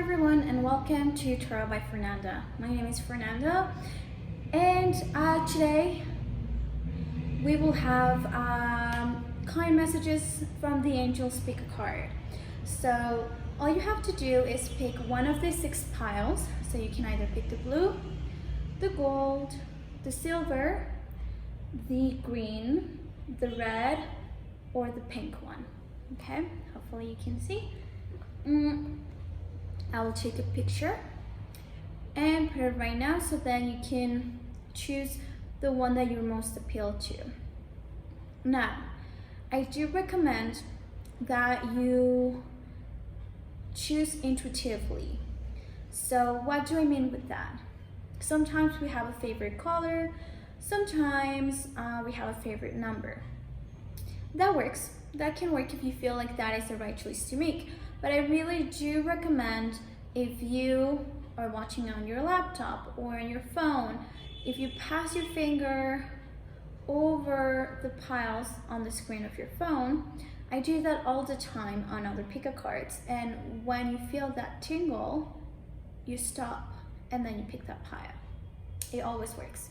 everyone and welcome to Tarot by Fernanda. My name is Fernanda and today we will have kind messages from the angels. Pick a card. So all you have to do is pick one of the 6 piles. So you can either pick the blue, the gold, the silver, the green, the red, or the pink one. Okay, hopefully you can see. I will take a picture and put it right now so then you can choose the one that you're most appealed to. Now, I do recommend that you choose intuitively. So what do I mean with that? Sometimes we have a favorite color, sometimes we have a favorite number. That works. That can work if you feel like that is the right choice to make. But I really do recommend, if you are watching on your laptop or on your phone, if you pass your finger over the piles on the screen of your phone. I do that all the time on other pick-a cards, and when you feel that tingle, you stop and then you pick that pile. It always works.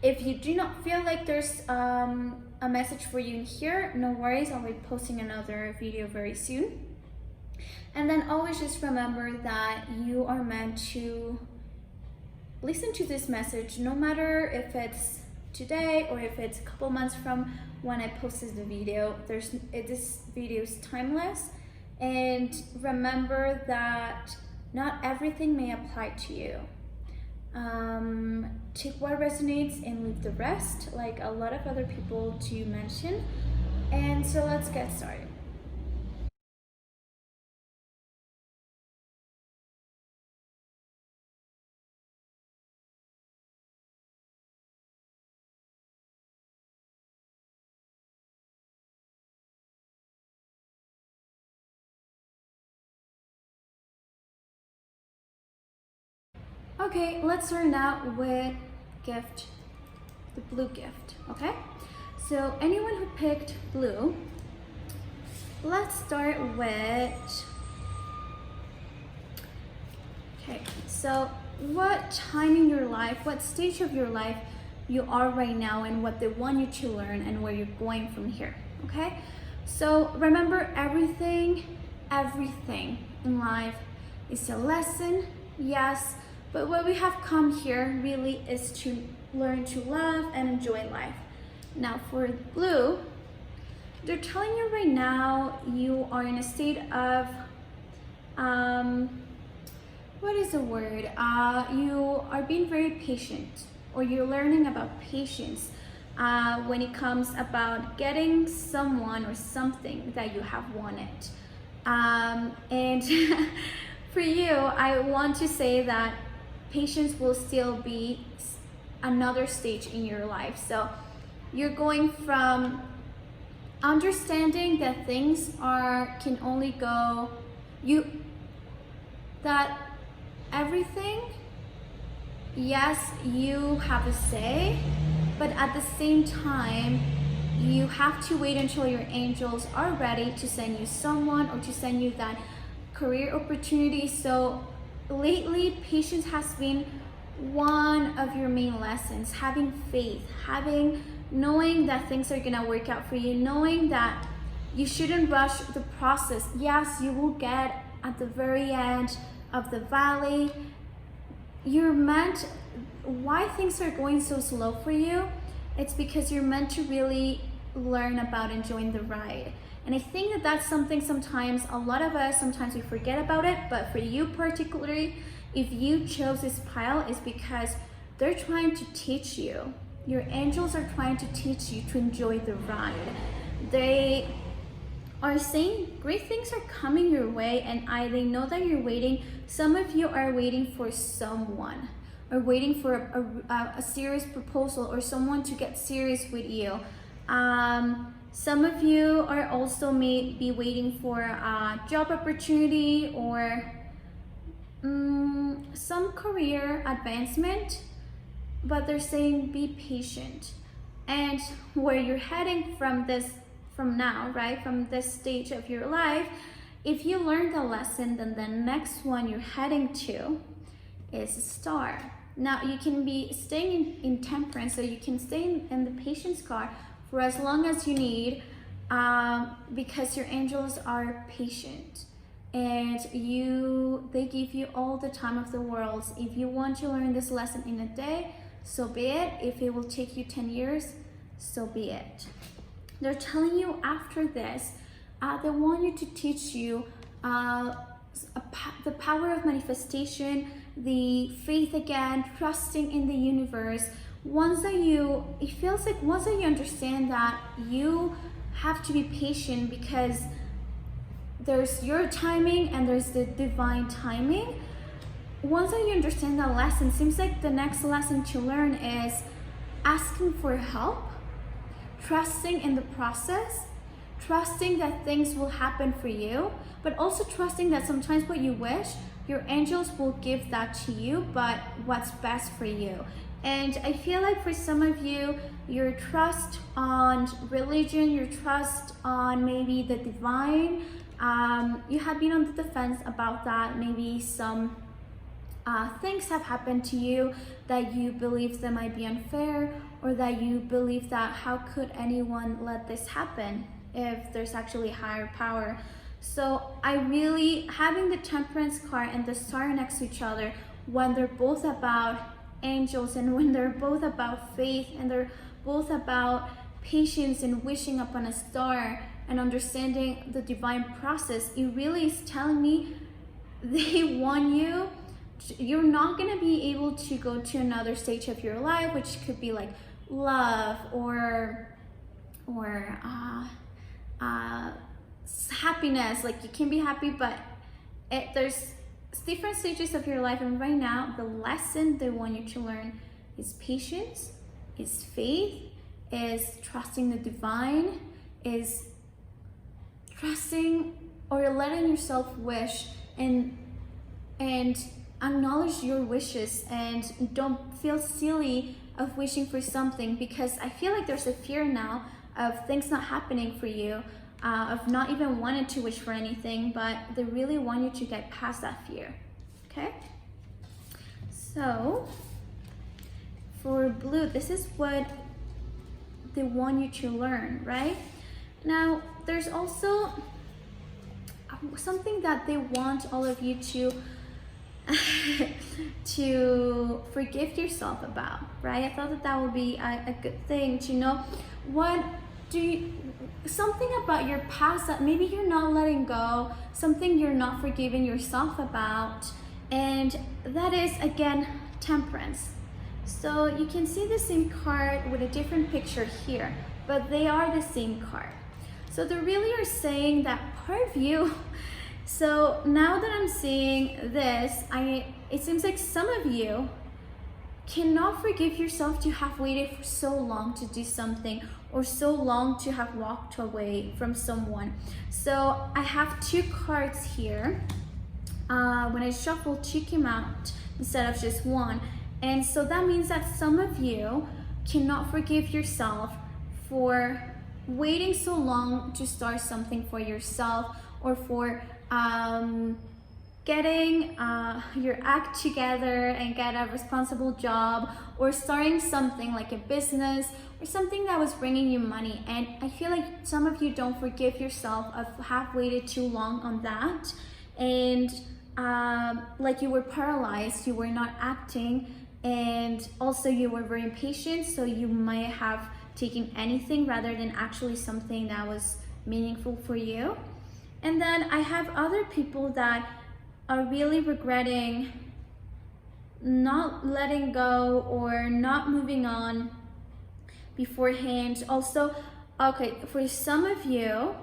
If you do not feel like there's a message for you in here, no worries, I'll be posting another video very soon. And then always just remember that you are meant to listen to this message, no matter if it's today or if it's a couple months from when I posted the video. This video is timeless, and remember that not everything may apply to you. Take what resonates and leave the rest, like a lot of other people do mention. And so let's get started. Okay, let's start out with gift, the blue gift, okay? So anyone who picked blue, let's start with, okay, so what time in your life, what stage of your life you are right now, and what they want you to learn and where you're going from here, okay? So remember, everything in life is a lesson, yes, but what we have come here really is to learn to love and enjoy life. Now for blue, they're telling you right now you are in a state of, what is the word? You are being very patient, or you're learning about patience when it comes about getting someone or something that you have wanted. And for you, I want to say that patience will still be another stage in your life. So you're going from understanding that things can only go, that everything, yes, you have a say, but at the same time, you have to wait until your angels are ready to send you someone or to send you that career opportunity. So lately, patience has been one of your main lessons. Having faith, knowing that things are gonna work out for you, knowing that you shouldn't rush the process. Yes, you will get at the very end of the valley. Why things are going so slow for you, it's because you're meant to really learn about enjoying the ride. And I think that that's something sometimes a lot of us, sometimes we forget about it, but for you particularly, if you chose this pile, is because they're trying to teach you. Your angels are trying to teach you to enjoy the ride. They are saying great things are coming your way, and they know that you're waiting. Some of you are waiting for someone, or waiting for a serious proposal, or someone to get serious with you. Some of you are also may be waiting for a job opportunity or some career advancement, but they're saying be patient. And where you're heading from now, right, from this stage of your life, If you learn the lesson, then the next one you're heading to is a star. Now you can be staying in temperance, so you can stay in the patience card for as long as you need, because your angels are patient and they give you all the time of the world. If you want to learn this lesson in a day, so be it. If it will take you 10 years, so be it. They're telling you after this, they want you to teach you the power of manifestation, the faith again, trusting in the universe. Once that you understand that you have to be patient, because there's your timing and there's the divine timing. Once that you understand that lesson, seems like the next lesson to learn is asking for help, trusting in the process, trusting that things will happen for you, but also trusting that sometimes what you wish, your angels will give that to you, but what's best for you. And I feel like for some of you, your trust on religion, your trust on maybe the divine, you have been on the defense about that. Maybe some things have happened to you that you believe that might be unfair, or that you believe that how could anyone let this happen if there's actually higher power. So having the temperance card and the star next to each other, when they're both about angels and when they're both about faith and they're both about patience and wishing upon a star and understanding the divine process, it really is telling me they want you. You're not going to be able to go to another stage of your life, which could be like love or happiness. Like, you can be happy, but there's different stages of your life, and right now the lesson they want you to learn is patience, is faith, is trusting the divine, is trusting or letting yourself wish and acknowledge your wishes, and don't feel silly of wishing for something, because I feel like there's a fear now of things not happening for you, of not even wanting to wish for anything, but they really want you to get past that fear. Okay, so for blue, this is what they want you to learn, right? Now there's also something that they want all of you to to forgive yourself about, right? I thought that would be a good thing to know. Something about your past that maybe you're not letting go, something you're not forgiving yourself about, and that is again temperance. So you can see the same card with a different picture here, but they are the same card. So they really are saying that part of you. So now that I'm seeing this, it seems like some of you cannot forgive yourself to have waited for so long to do something, or so long to have walked away from someone. So I have two cards here. When I shuffled, two came out instead of just one. And so that means that some of you cannot forgive yourself for waiting so long to start something for yourself, or for getting your act together and get a responsible job, or starting something like a business or something that was bringing you money. And I feel like some of you don't forgive yourself of have waited too long on that, and like you were paralyzed, you were not acting, and also you were very impatient, so you might have taken anything rather than actually something that was meaningful for you. And then I have other people that are really regretting not letting go or not moving on beforehand. Also, okay, for some of you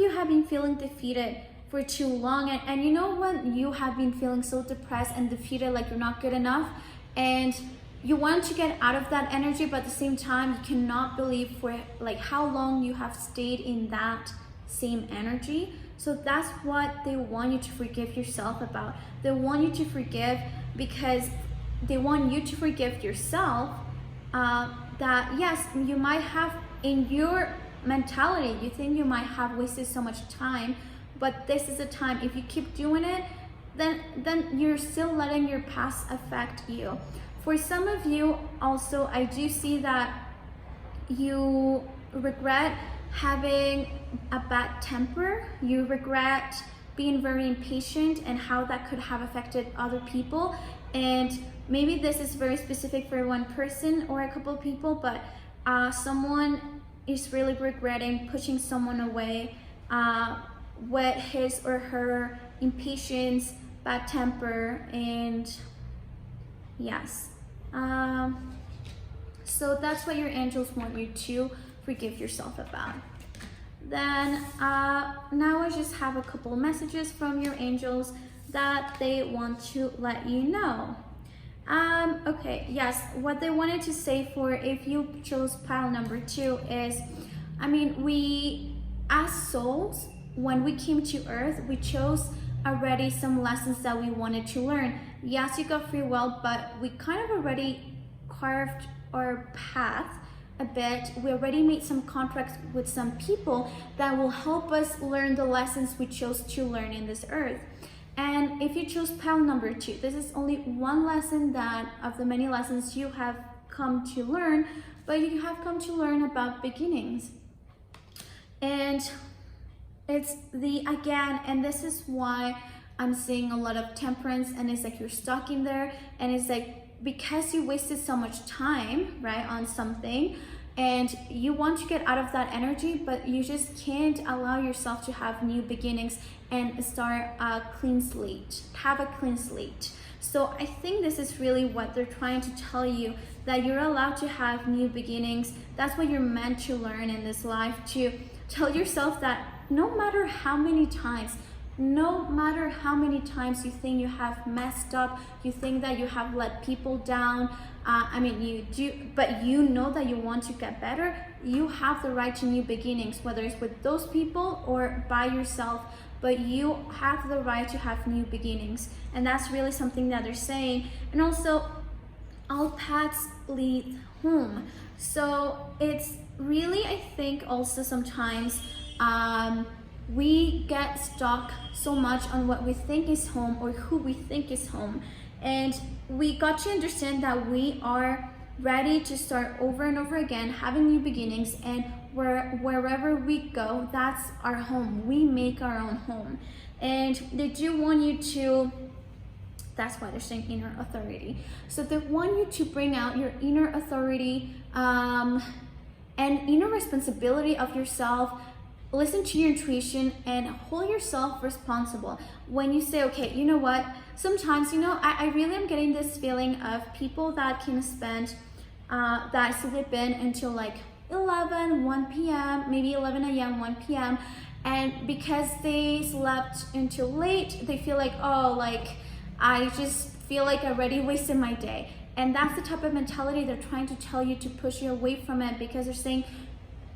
have been feeling defeated for too long, and you know when you have been feeling so depressed and defeated, like you're not good enough, and you want to get out of that energy, but at the same time you cannot believe for like how long you have stayed in that same energy. So that's what they want you to forgive yourself about. They want you to forgive because they want you to forgive yourself, that yes, you might have, in your mentality, you think you might have wasted so much time, but this is the time. If you keep doing it, then you're still letting your past affect you. For some of you also, I do see that you regret having a bad temper, you regret being very impatient and how that could have affected other people. And maybe this is very specific for one person or a couple of people, but someone is really regretting pushing someone away with his or her impatience, bad temper, and yes. So that's what your angels want you to forgive yourself about. Then now I just have a couple of messages from your angels that they want to let you know. Okay, yes, what they wanted to say for if you chose pile number 2 is, I mean, we as souls, when we came to earth, we chose already some lessons that we wanted to learn. Yes, you got free will, but we kind of already carved our path a bit. We already made some contracts with some people that will help us learn the lessons we chose to learn in this earth. And if you chose pile number 2, this is only one lesson that of the many lessons you have come to learn, but you have come to learn about beginnings. And it's again, and this is why I'm seeing a lot of temperance, and it's like you're stuck in there, and it's like because you wasted so much time, right, on something, and you want to get out of that energy, but you just can't allow yourself to have new beginnings and start a clean slate, have a clean slate. So I think this is really what they're trying to tell you, that you're allowed to have new beginnings. That's what you're meant to learn in this life, to tell yourself that no matter how many times you think you have messed up, you think that you have let people down, I mean, you do, but you know that you want to get better, you have the right to new beginnings, whether it's with those people or by yourself, but you have the right to have new beginnings. And that's really something that they're saying. And also, all paths lead home. So it's really, I think also sometimes, we get stuck so much on what we think is home or who we think is home. And we got to understand that we are ready to start over and over again, having new beginnings, and wherever we go, that's our home. We make our own home. And they do want you to, that's why they're saying inner authority. So they want you to bring out your inner authority and inner responsibility of yourself. Listen to your intuition and hold yourself responsible. When you say, okay, you know what, sometimes, you know, I really am getting this feeling of people that can spend, that sleep in until like 1 p.m., maybe 11 a.m., 1 p.m. And because they slept until late, they feel like, oh, like, I just feel like I already wasted my day. And that's the type of mentality they're trying to tell you to push you away from it, because they're saying,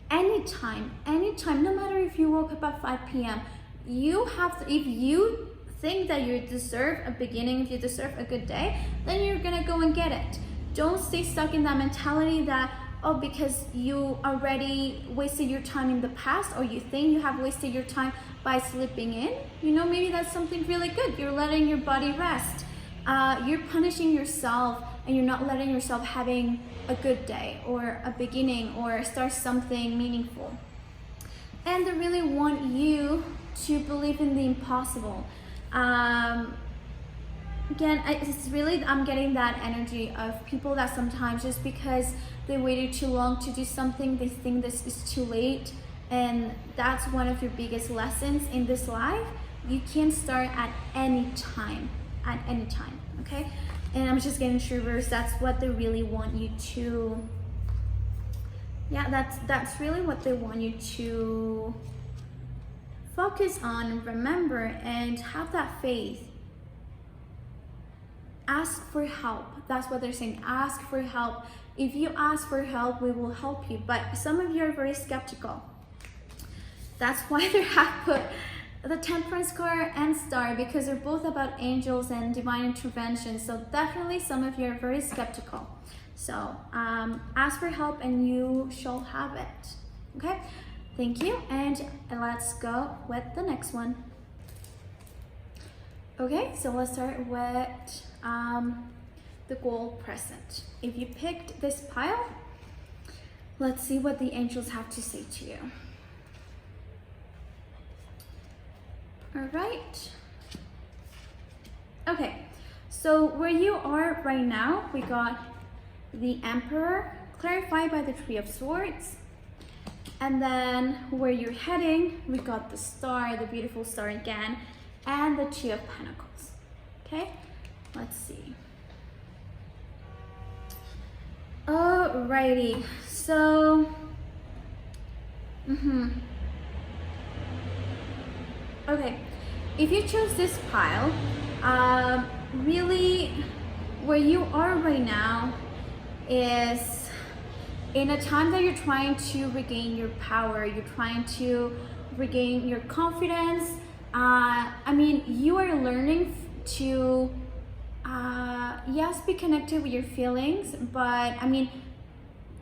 anytime, no matter if you woke up at 5 p.m., you have to, if you think that you deserve a beginning, if you deserve a good day, then you're gonna go and get it. Don't stay stuck in that mentality that, oh, because you already wasted your time in the past, or you think you have wasted your time by sleeping in. You know, maybe that's something really good. You're letting your body rest. You're punishing yourself, and you're not letting yourself having a good day or a beginning or start something meaningful. And they really want you to believe in the impossible. Again, it's really, I'm getting that energy of people that sometimes just because they waited too long to do something, they think this is too late. And that's one of your biggest lessons in this life. You can start at any time, okay? And I'm just getting to reverse. That's what they really want you to, yeah, that's really what they want you to focus on, remember, and have that faith. Ask for help. That's what they're saying. Ask for help. If you ask for help, we will help you. But some of you are very skeptical. That's why they have put the Temperance card and Star, because they're both about angels and divine intervention. So definitely some of you are very skeptical. So ask for help and you shall have it. Okay? Thank you, and let's go with the next one. Okay, so let's start with the gold present. If you picked this pile, let's see what the angels have to say to you. All right. Okay, so where you are right now, we got the Emperor, clarified by the Three of Swords. And then where you're heading, we got the Star, the beautiful star again, and the Two of Pentacles. Okay, let's see. Alrighty, so, okay, if you chose this pile, really where you are right now is in a time that you're trying to regain your power, you're trying to regain your confidence. I mean, you are learning to, yes, be connected with your feelings, but I mean,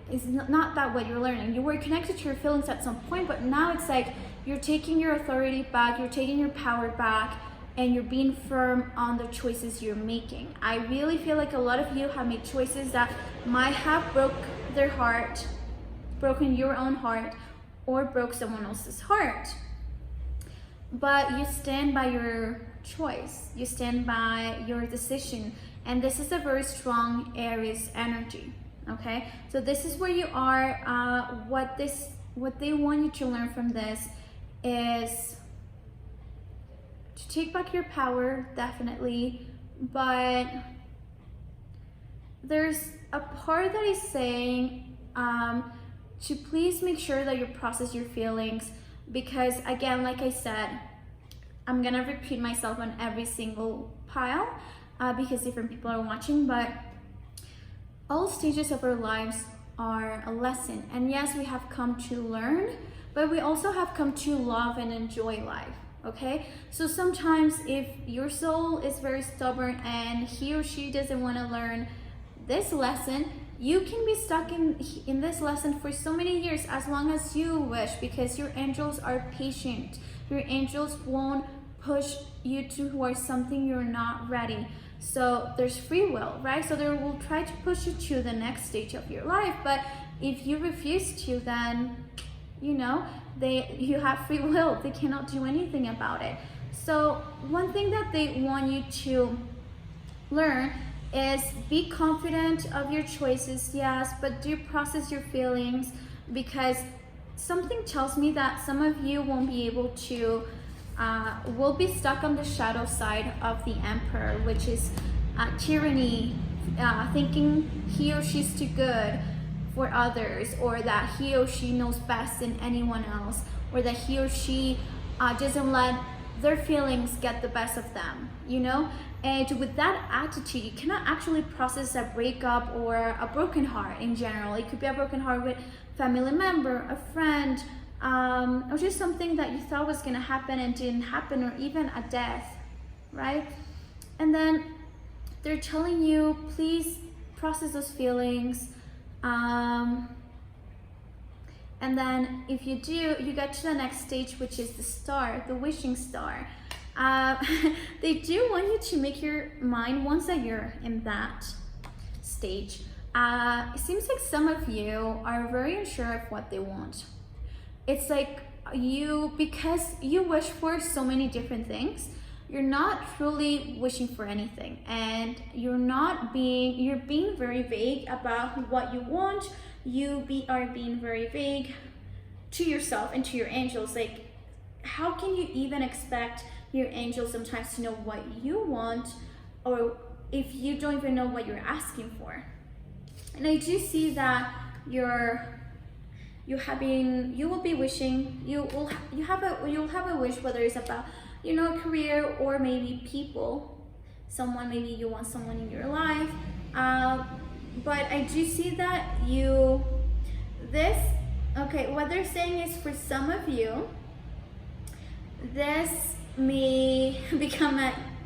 it's not that what you're learning. You were connected to your feelings at some point, but now it's like you're taking your authority back, you're taking your power back, and you're being firm on the choices you're making. I really feel like a lot of you have made choices that might have broken your own heart, or broke someone else's heart. But you stand by your choice, you stand by your decision, and this is a very strong Aries energy. Okay, so this is where you are. What they want you to learn from this is to take back your power, definitely, but there's a part that is saying to please make sure that you process your feelings, because again, like I said, I'm gonna repeat myself on every single pile because different people are watching, but all stages of our lives are a lesson. And yes, we have come to learn, but we also have come to love and enjoy life. Okay, so sometimes if your soul is very stubborn and he or she doesn't want to learn this lesson, you can be stuck in this lesson for so many years, as long as you wish, because your angels are patient. Your angels won't push you towards something you're not ready. So there's free will, right? So they will try to push you to the next stage of your life, but if you refuse to, then you know, you have free will. They cannot do anything about it. So one thing that they want you to learn is be confident of your choices, yes, but do process your feelings, because something tells me that some of you won't be able to, will be stuck on the shadow side of the Emperor, which is tyranny, thinking he or she's too good for others, or that he or she knows best than anyone else, or that he or she doesn't let their feelings get the best of them, you know? And with that attitude, you cannot actually process a breakup or a broken heart in general. It could be a broken heart with a family member, a friend, or just something that you thought was gonna happen and didn't happen, or even a death, right? And then they're telling you, please process those feelings. And then if you do, you get to the next stage, which is the Star, the wishing star. They do want you to make your mind, once that you're in that stage. It seems like some of you are very unsure of what they want. It's like because you wish for so many different things, you're not truly wishing for anything, and you're being very vague about what you want. You are being very vague to yourself and to your angels. Like, how can you even expect your angels sometimes to know what you want, or if you don't even know what you're asking for? And I do see that you will be wishing, you'll have a wish, whether it's about, you know, career, or maybe people, maybe you want someone in your life, but I do see that what they're saying is, for some of you, this may become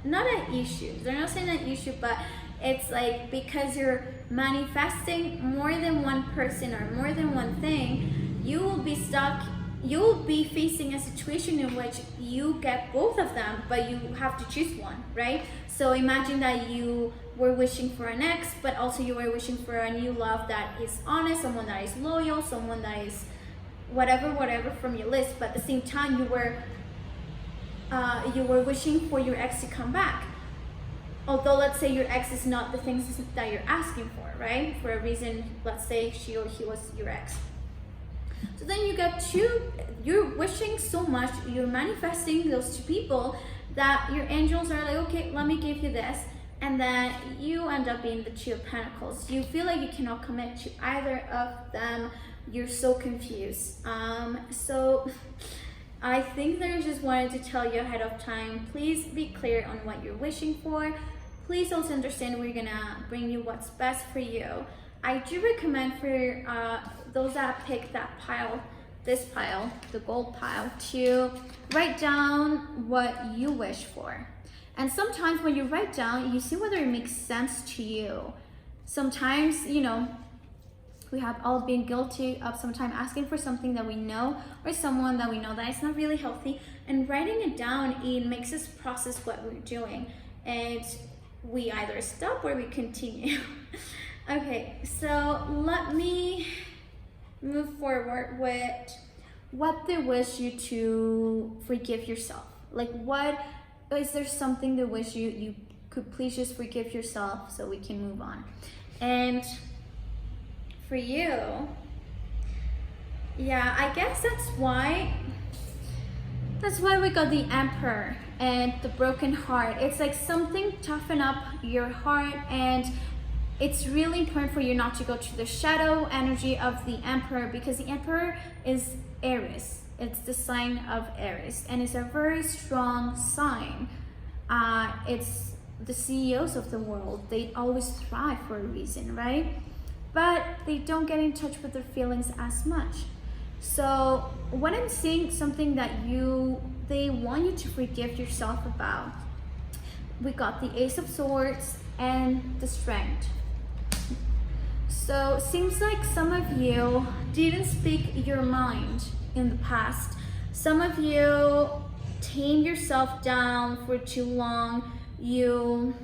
not an issue. They're not saying an issue, but it's like, because you're manifesting more than one person or more than one thing, you will be stuck you'll be facing a situation in which you get both of them, but you have to choose one, right? So imagine that you were wishing for an ex, but also you were wishing for a new love that is honest, someone that is loyal, someone that is whatever from your list, but at the same time you were wishing for your ex to come back. Although let's say your ex is not the things that you're asking for, right? For a reason, let's say she or he was your ex. So then you get you're wishing so much, you're manifesting those two people that your angels are like, okay, let me give you this. And then you end up being the Two of Pentacles. You feel like you cannot commit to either of them. You're so confused. So I think that I just wanted to tell you ahead of time, please be clear on what you're wishing for. Please also understand we're gonna bring you what's best for you. I do recommend for those that pick that pile, this pile, the gold pile, to write down what you wish for. And sometimes when you write down, you see whether it makes sense to you. Sometimes, you know, we have all been guilty of sometimes asking for something that we know or someone that we know that is not really healthy, and writing it down, it makes us process what we're doing, and we either stop or we continue. Okay, so let me move forward with what they wish you to forgive yourself. Like, what is there something they wish you could please just forgive yourself so we can move on? And for you, yeah, I guess that's why we got the Emperor and the broken heart. It's like something toughen up your heart, and it's really important for you not to go to the shadow energy of the Emperor, because the Emperor is Aries. It's the sign of Aries, and it's a very strong sign. It's the CEOs of the world. They always thrive for a reason, right? But they don't get in touch with their feelings as much. So when I'm seeing something that they want you to forgive yourself about, we got the Ace of Swords and the Strength. So seems like some of you didn't speak your mind in the past. Some of you tamed yourself down for too long. You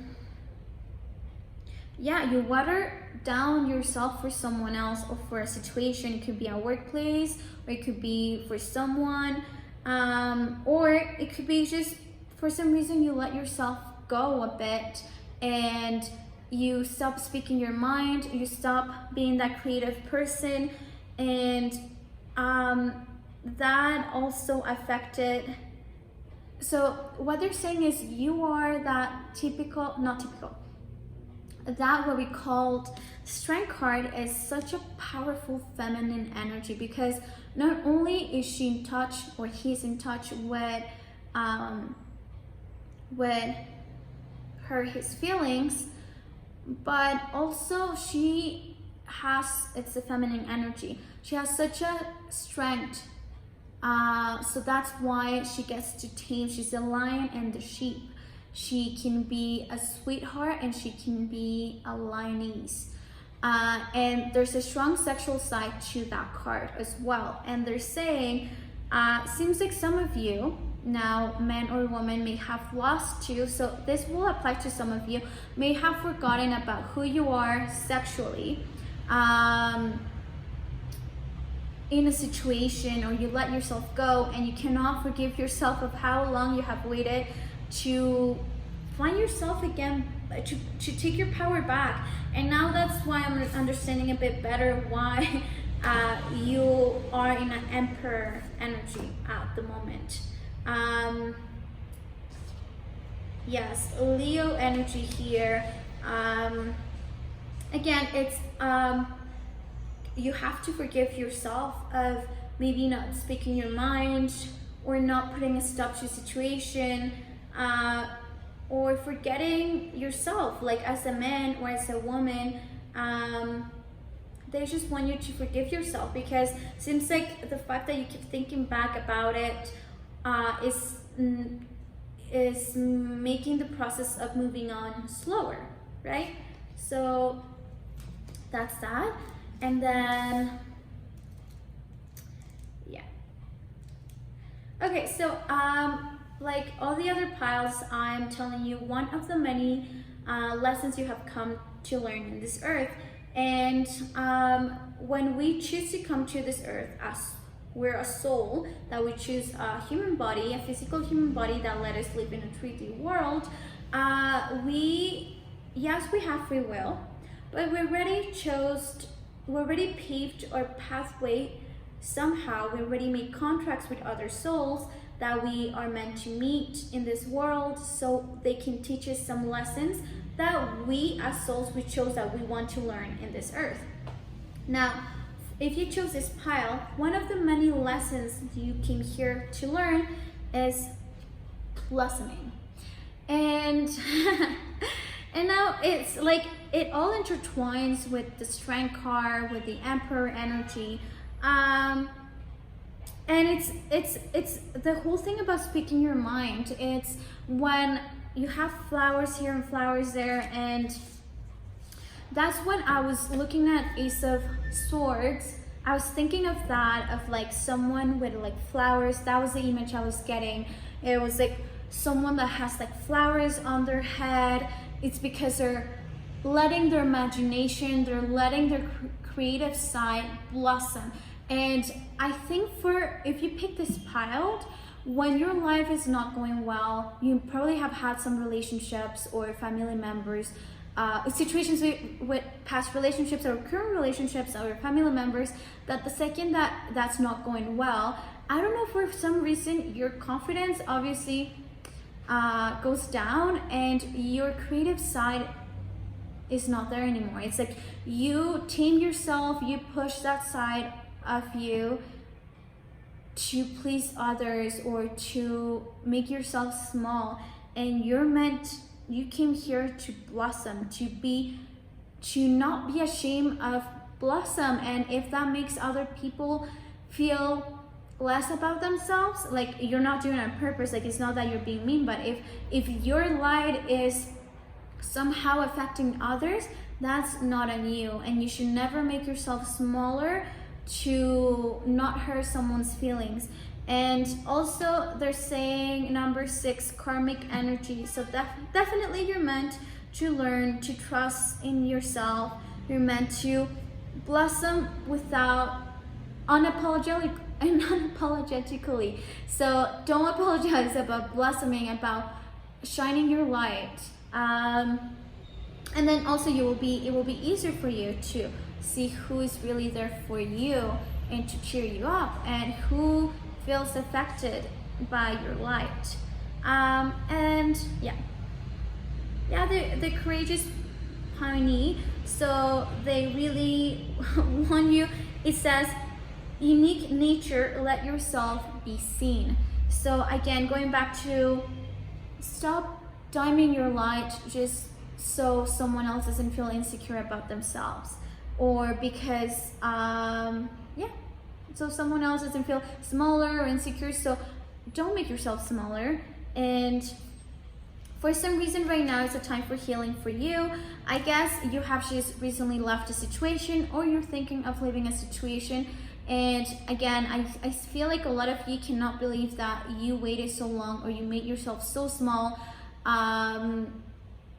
water down yourself for someone else or for a situation. It could be a workplace, or it could be for someone, or it could be just for some reason you let yourself go a bit, and you stop speaking your mind, you stop being that creative person, and that also affected. So what they're saying is you are that that what we called Strength card is such a powerful feminine energy, because not only is she in touch, or he's in touch with his feelings, but also it's a feminine energy. She has such a strength, so that's why she gets to tame. She's the lion and the sheep. She can be a sweetheart and she can be a lioness. And there's a strong sexual side to that card as well. And they're saying, seems like some of you, now men or women, may have lost you, so this will apply to some of you, may have forgotten about who you are sexually in a situation, or you let yourself go and you cannot forgive yourself of how long you have waited to find yourself again, to take your power back. And now that's why I'm understanding a bit better why you are in an Emperor energy at the moment. Yes, Leo energy here. Again, it's you have to forgive yourself of maybe not speaking your mind, or not putting a stop to a situation, or forgetting yourself, like as a man or as a woman. They just want you to forgive yourself, because it seems like the fact that you keep thinking back about it is making the process of moving on slower, right? So that's that. And then, yeah, Okay, so like all the other piles, I'm telling you one of the many lessons you have come to learn in this earth. And when we choose to come to this earth as we're a soul, that we choose a human body, a physical human body that let us live in a 3D world, yes, we have free will, but we already paved our pathway somehow. We already made contracts with other souls that we are meant to meet in this world so they can teach us some lessons that we as souls, we chose that we want to learn in this earth. Now, if you chose this pile, one of the many lessons you came here to learn is blossoming. And and now it's like it all intertwines with the strength card, with the emperor energy. And it's the whole thing about speaking your mind. It's when you have flowers here and flowers there, and that's when I was looking at Ace of Swords. I was thinking of that, of like someone with like flowers. That was the image I was getting. It was like someone that has like flowers on their head. It's because they're letting their imagination, they're letting their creative side blossom. And I think if you pick this pile, when your life is not going well, you probably have had some relationships or family members, situations with past relationships or current relationships or family members, that the second that's not going well, I don't know, for some reason your confidence obviously goes down and your creative side is not there anymore. It's like you tame yourself, you push that side of you to please others or to make yourself small, and you came here to blossom, to not be ashamed of blossom. And if that makes other people feel less about themselves, like you're not doing it on purpose, like it's not that you're being mean, but if your light is somehow affecting others, that's not on you, and you should never make yourself smaller to not hurt someone's feelings. And also they're saying number 6, karmic energy. So definitely you're meant to learn to trust in yourself. You're meant to blossom without unapologetically. So don't apologize about blossoming, about shining your light. And then also it will be easier for you to see who is really there for you and to cheer you up, and who feels affected by your light. And the courageous pioneer. So they really want you. It says unique nature, let yourself be seen. So again, going back to stop dimming your light just so someone else doesn't feel insecure about themselves, or because so someone else doesn't feel smaller or insecure. So don't make yourself smaller. And for some reason right now it's a time for healing for you. I guess you have just recently left a situation, or you're thinking of leaving a situation. And again, I feel like a lot of you cannot believe that you waited so long, or you made yourself so small.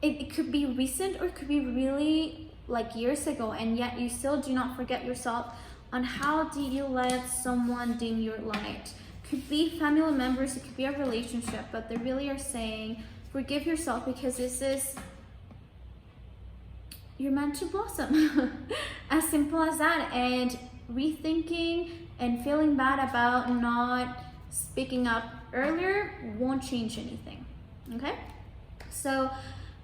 It could be recent, or it could be really like years ago, and yet you still do not forget yourself. On how did you let someone dim your light? Could be family members, it could be a relationship, but they really are saying forgive yourself, because you're meant to blossom. As simple as that. And rethinking and feeling bad about not speaking up earlier won't change anything. Okay, so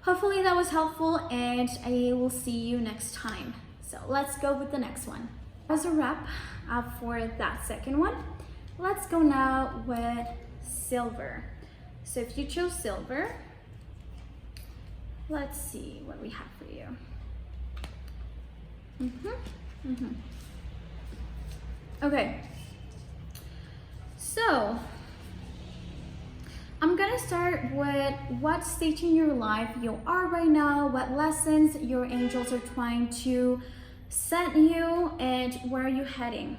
hopefully that was helpful, and I will see you next time. So let's go with the next one. As a wrap up for that second one, let's go now with silver. So if you chose silver, let's see what we have for you. Okay, so I'm gonna start with what stage in your life you are right now, what lessons your angels are trying to send you, and where are you heading.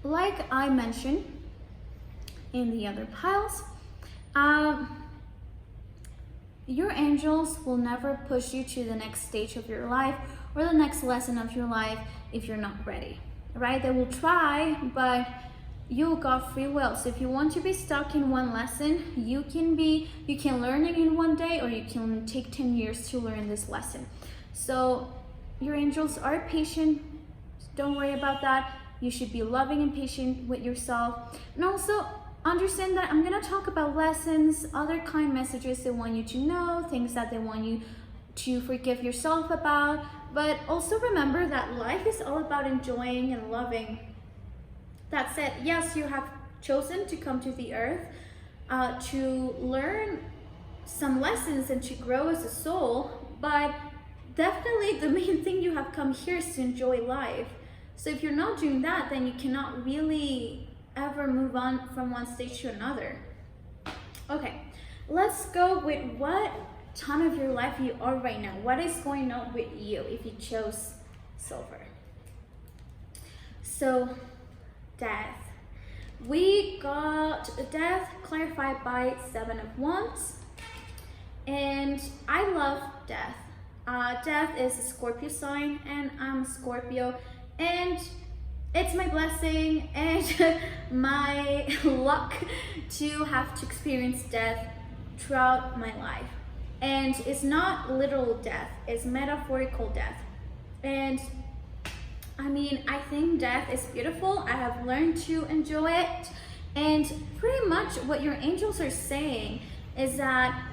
like I mentioned in the other piles, your angels will never push you to the next stage of your life or the next lesson of your life if you're not ready, right? They will try, but you got free will. So if you want to be stuck in one lesson, you can learn it in one day, or you can take 10 years to learn this lesson. So your angels are patient. Don't worry about that. You should be loving and patient with yourself. And also understand that I'm gonna talk about lessons, other kind messages they want you to know, things that they want you to forgive yourself about. But also remember that life is all about enjoying and loving. That said, yes, you have chosen to come to the earth to learn some lessons and to grow as a soul, but definitely the main thing you have come here is to enjoy life. So if you're not doing that, then you cannot really ever move on from one stage to another. Okay, let's go with what time of your life you are right now. What is going on with you if you chose silver? So, death. We got death clarified by 7 of Wands. And I love death. Death is a Scorpio sign, and I'm Scorpio. And it's my blessing and my luck to have to experience death throughout my life. And it's not literal death, it's metaphorical death. And I mean, I think death is beautiful. I have learned to enjoy it. And pretty much what your angels are saying is that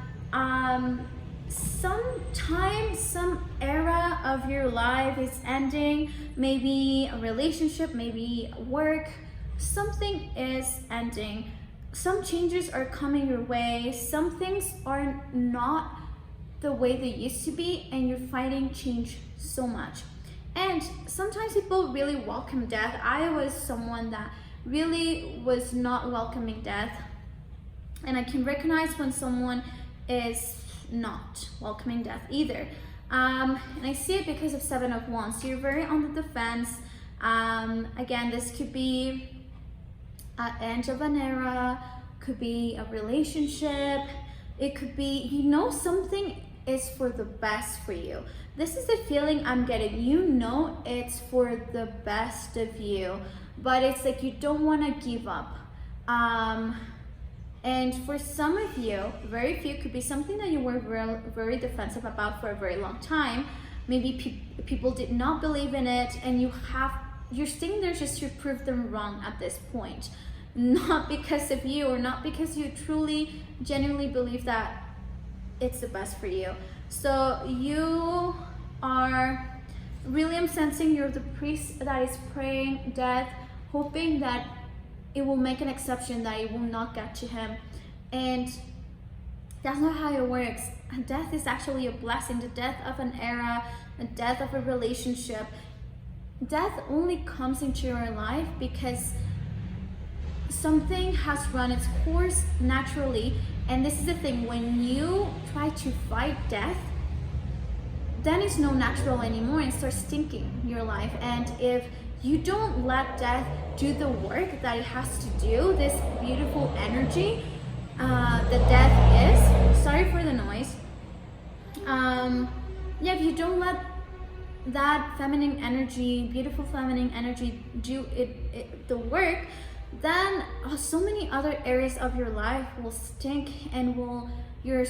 some era of your life is ending. Maybe a relationship, maybe work, something is ending. Some changes are coming your way. Some things are not the way they used to be, and you're fighting change so much. And sometimes people really welcome death. I was someone that really was not welcoming death. And I can recognize when someone is not welcoming death either. And I see it because of 7 of Wands. So you're very on the defense. Again, this could be an end of an era, could be a relationship. It could be, you know, something is for the best for you. This is the feeling I'm getting. You know it's for the best of you, but it's like you don't want to give up. And for some of you, very few, could be something that you were very defensive about for a very long time. Maybe people did not believe in it, and you're staying there just to prove them wrong at this point. Not because of you, or not because you truly, genuinely believe that it's the best for you. So you are really, I'm sensing you're the priest that is praying death, hoping that it will make an exception, that it will not get to him. And that's not how it works. Death is actually a blessing. The death of an era, the death of a relationship. Death only comes into your life because something has run its course naturally. And this is the thing, when you try to fight death, then it's no natural anymore and starts stinking your life. And if you don't let death do the work that it has to do, this beautiful energy that death is, sorry for the noise, if you don't let that feminine energy, beautiful feminine energy do the work, then so many other areas of your life will stink, and you're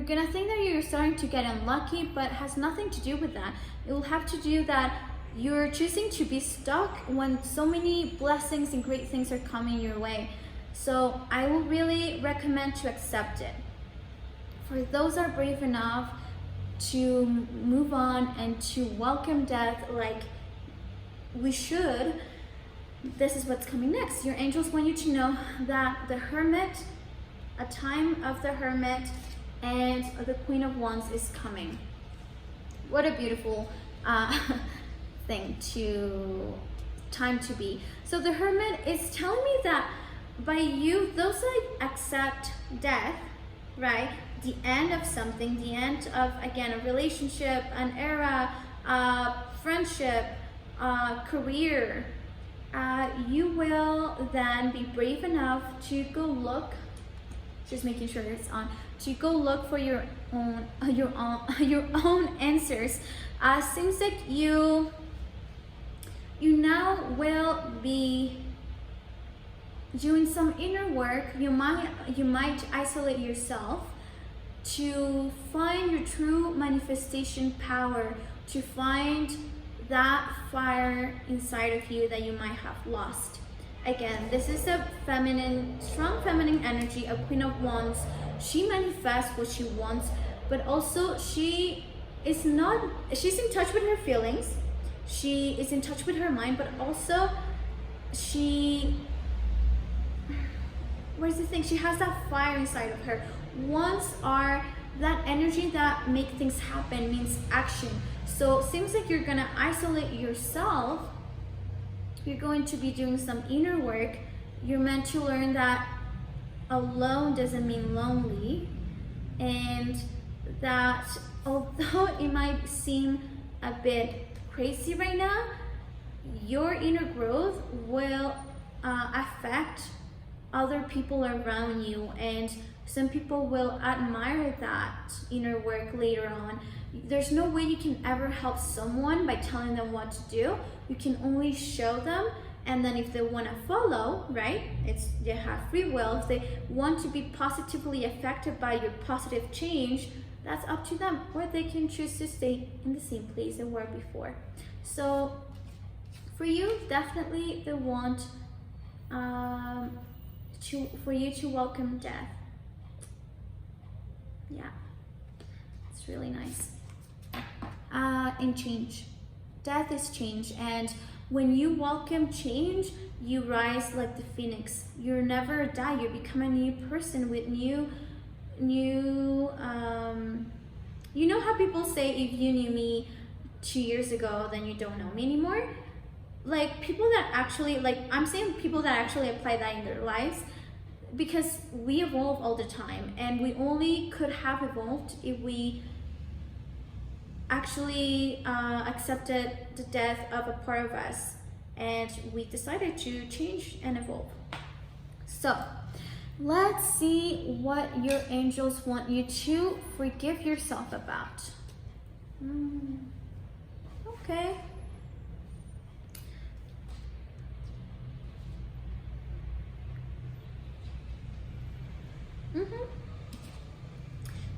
gonna think that you're starting to get unlucky, but it has nothing to do with that. It will have to do that you're choosing to be stuck when so many blessings and great things are coming your way. So I will really recommend to accept it. For those that are brave enough to move on and to welcome death like we should, this is what's coming next. Your angels want you to know that the Hermit, a time of the Hermit, and the Queen of Wands is coming. What a beautiful time to be. So the Hermit is telling me that by you, those that accept death, right, the end of something, the end of, again, a relationship, an era, friendship, career, you will then be brave enough to go look, just making sure it's on, to go look for your own answers. Seems like you now will be doing some inner work. You might isolate yourself to find your true manifestation power, to find that fire inside of you that you might have lost. Again, this is a feminine, strong feminine energy, a Queen of Wands. She manifests what she wants, but also she's in touch with her feelings. She is in touch with her mind, but also where's the thing? She has that fire inside of her. Wands are that energy that make things happen, means action. So it seems like you're gonna isolate yourself. You're going to be doing some inner work. You're meant to learn that alone doesn't mean lonely, and that although it might seem a bit crazy right now, your inner growth will affect other people around you, and some people will admire that inner work later on. There's no way you can ever help someone by telling them what to do. You can only show them, and then if they want to follow, right, they have free will. If they want to be positively affected by your positive change, that's up to them, or they can choose to stay in the same place they were before. So for you, definitely they want for you to welcome death. Yeah, it's really nice. And change. Death is change, and when you welcome change, you rise like the phoenix. You never die. You become a new person with new. You know how people say, if you knew me 2 years ago, then you don't know me anymore? Like people that actually, like I'm saying people that actually apply that in their lives, because we evolve all the time, and we only could have evolved if we actually accepted the death of a part of us, and we decided to change and evolve. So let's see what your angels want you to forgive yourself about. Okay.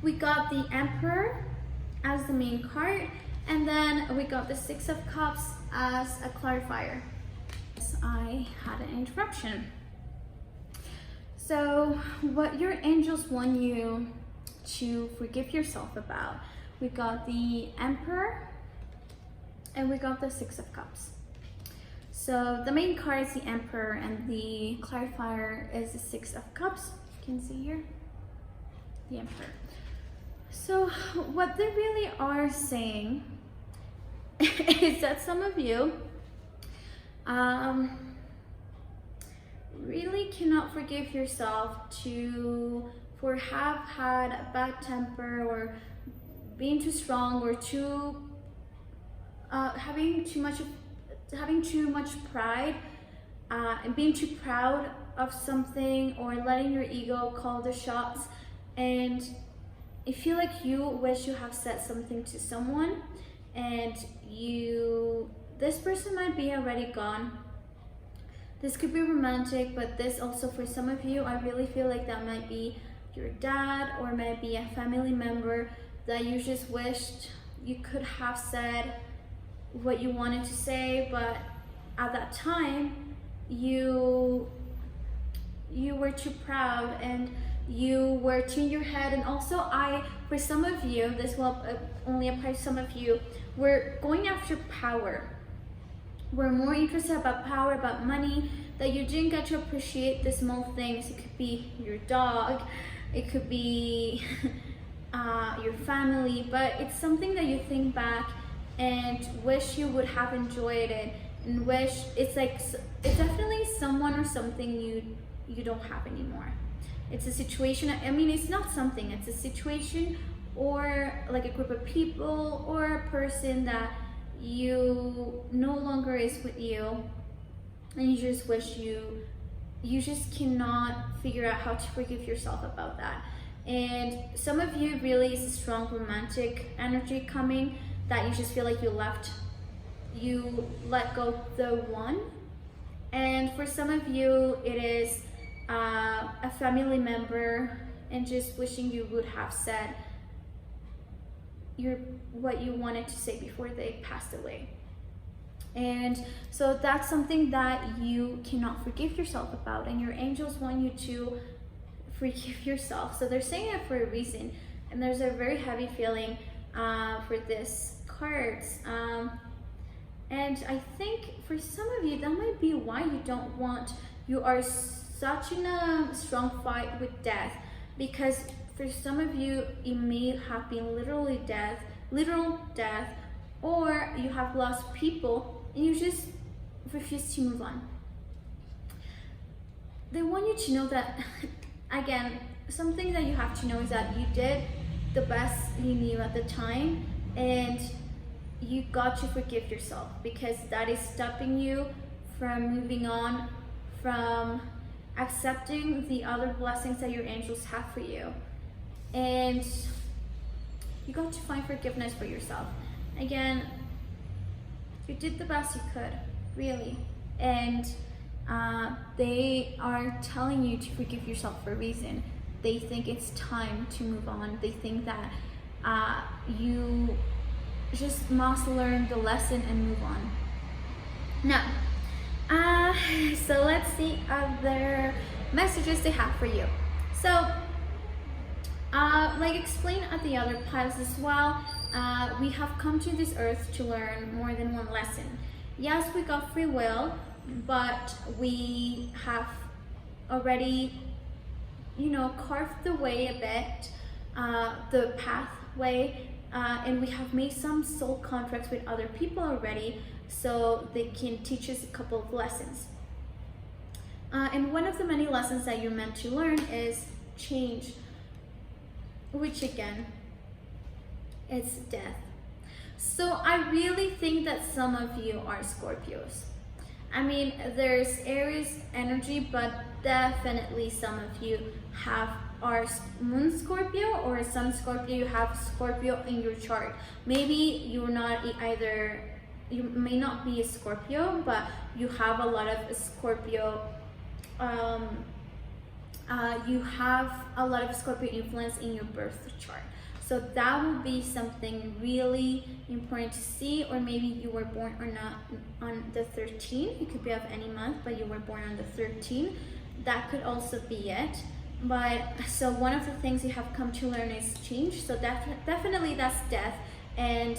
We got the Emperor as the main card, and then we got the Six of Cups as a clarifier. I had an interruption. So what your angels want you to forgive yourself about, we got the Emperor and we got the Six of Cups. So the main card is the Emperor, and the clarifier is the Six of Cups. You can see here, the Emperor. So what they really are saying is that some of you really cannot forgive yourself for have had a bad temper, or being too strong, or having too much pride, and being too proud of something, or letting your ego call the shots. And I feel like you wish you have said something to someone, and this person might be already gone. This could be romantic, but this also, for some of you, I really feel like that might be your dad, or might be a family member that you just wished you could have said what you wanted to say, but at that time you were too proud, and you were too in your head. And also, for some of you, this will only apply to some of you, we're going after power. We're more interested about power, about money, that you didn't get to appreciate the small things. It could be your dog, it could be your family, but it's something that you think back and wish you would have enjoyed it, and wish it's definitely someone or something you don't have anymore. It's a situation, I mean, it's not something, it's a situation, or like a group of people, or a person that you no longer is with you, and you just wish you just cannot figure out how to forgive yourself about that. And some of you really is a strong romantic energy coming, that you just feel like you let go the one. And for some of you, it is a family member, and just wishing you would have said what you wanted to say before they passed away. And so that's something that you cannot forgive yourself about, and your angels want you to forgive yourself. So they're saying it for a reason, and there's a very heavy feeling for this cards. And I think for some of you, that might be why you are such in a strong fight with death, because for some of you, it may have been literal death, or you have lost people and you just refuse to move on. They want you to know that, again, something that you have to know is that you did the best you knew at the time, and you got to forgive yourself, because that is stopping you from moving on, from accepting the other blessings that your angels have for you. And you got to find forgiveness for yourself. Again, you did the best you could, really. And they are telling you to forgive yourself for a reason. They think it's time to move on. They think that you just must learn the lesson and move on. Now, so let's see other messages they have for you. So, like explained at the other piles as well, we have come to this earth to learn more than one lesson. Yes, we got free will, but we have already, carved the way a bit, the pathway, and we have made some soul contracts with other people already, so they can teach us a couple of lessons. And one of the many lessons that you're meant to learn is change, which again, it's death. So I really think that some of you are Scorpios. I mean, there's Aries energy, but definitely some of you are Moon Scorpio or Sun Scorpio. You have Scorpio in your chart. Maybe you may not be a Scorpio, but you have a lot of Scorpio. You have a lot of Scorpio influence in your birth chart. So that will be something really important to see. Or maybe you were born or not on the 13th. It could be of any month, but you were born on the 13th. That could also be it. But so one of the things you have come to learn is change. So definitely that's death and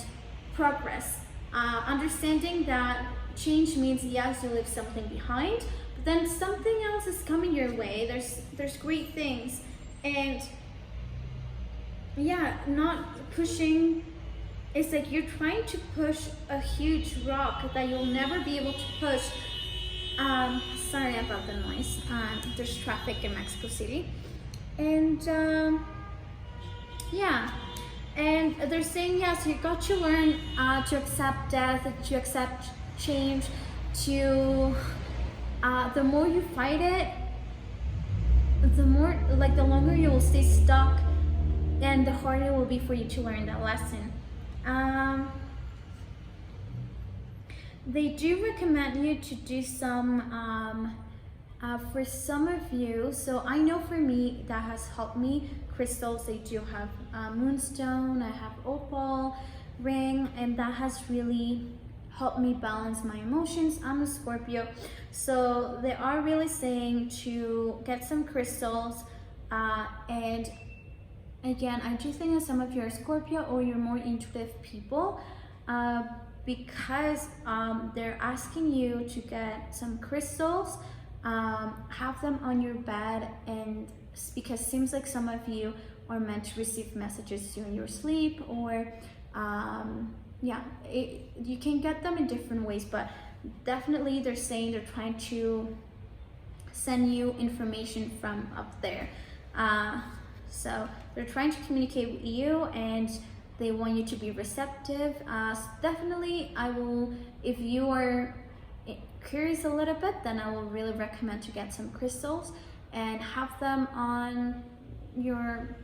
progress. Understanding that change means, yes, you leave something behind, but then something else is coming your way. There's great things. And yeah, not pushing. It's like you're trying to push a huge rock that you'll never be able to push. Sorry about the noise. There's traffic in Mexico City. And yeah, and they're saying, yes, you got to learn to accept death, to accept change, to the more you fight it, the longer you will stay stuck, and the harder it will be for you to learn that lesson. They do recommend you to do some, for some of you, so I know for me that has helped me, crystals. They do have moonstone, I have opal ring, and that has really helped me balance my emotions. I'm a Scorpio, so they are really saying to get some crystals, and again, I do think that some of you are Scorpio or you're more intuitive people, because they're asking you to get some crystals, have them on your bed, and because it seems like some of you are meant to receive messages during your sleep, or you can get them in different ways, but definitely they're saying they're trying to send you information from up there. So they're trying to communicate with you, and they want you to be receptive. Definitely, I will, if you are curious a little bit, then I will really recommend to get some crystals and have them on your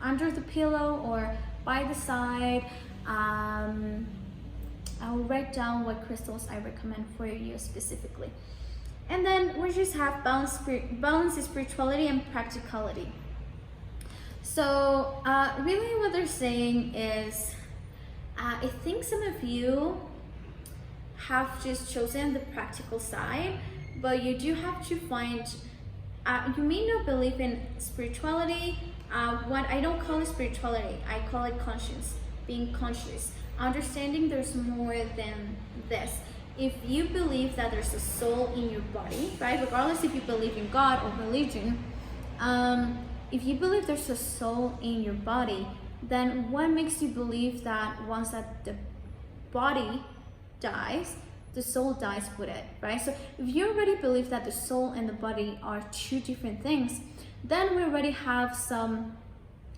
under the pillow or by the side. I will write down what crystals I recommend for you specifically. And then we just have balance, spirituality, and practicality. So really what they're saying is, I think some of you have just chosen the practical side, but you do have to find, you may not believe in spirituality. What I don't call it spirituality, I call it conscience, being conscious, understanding there's more than this. If you believe that there's a soul in your body, right, regardless if you believe in God or religion, if you believe there's a soul in your body, then what makes you believe that once that the body dies, the soul dies with it, right? So if you already believe that the soul and the body are two different things, then we already have some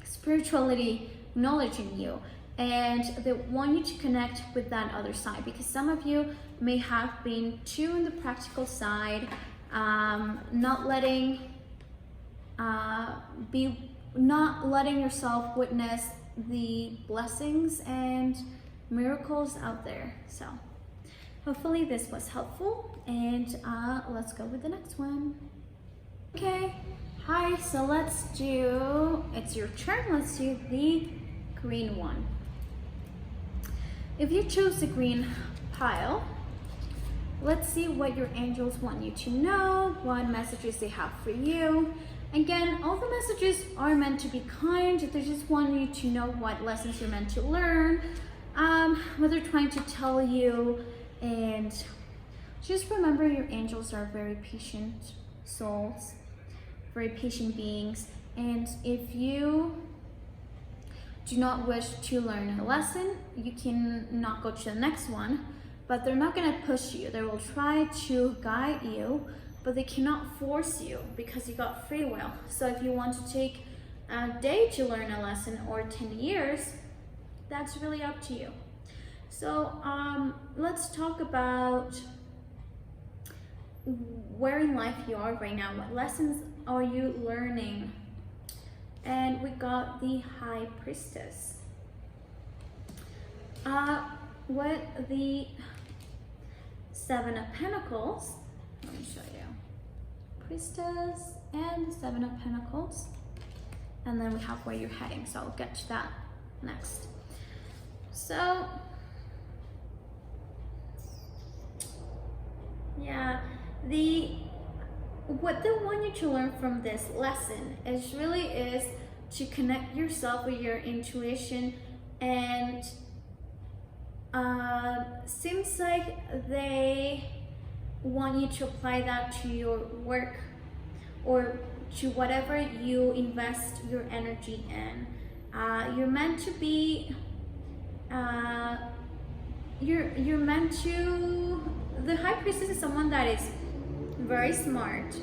spirituality knowledge in you, and they want you to connect with that other side, because some of you may have been too in the practical side, not letting yourself witness the blessings and miracles out there. So hopefully this was helpful, and let's go with the next one. Okay, hi, so let's do, it's your turn, let's do the green one. If you chose the green pile, let's see what your angels want you to know, what messages they have for you. Again, all the messages are meant to be kind. They just want you to know what lessons you're meant to learn, what they're trying to tell you. And just remember, your angels are very patient souls, very patient beings. And if you do not wish to learn a lesson, you can not go to the next one, but they're not going to push you. They will try to guide you, but they cannot force you because you got free will. So if you want to take a day to learn a lesson or 10 years, that's really up to you. So let's talk about where in life you are right now. What lessons are you learning? And we got the High Priestess. With the Seven of Pentacles, let me show you. Priestess and Seven of Pentacles. And then we have where you're heading, so I'll get to that next. So, yeah, what they want you to learn from this lesson is to connect yourself with your intuition, and seems like they want you to apply that to your work or to whatever you invest your energy in. You're meant to be you're meant to, the High Priestess is someone that is very smart,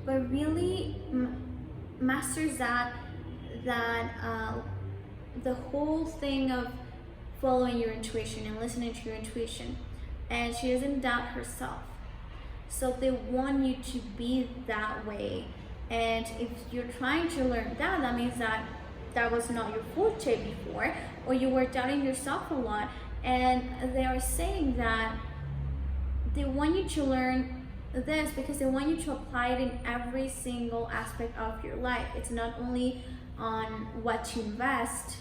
but really masters the whole thing of following your intuition and listening to your intuition, and she doesn't doubt herself. So they want you to be that way, and if you're trying to learn that means that was not your forte before, or you were doubting yourself a lot. And they are saying that they want you to learn this because they want you to apply it in every single aspect of your life. It's not only on what to invest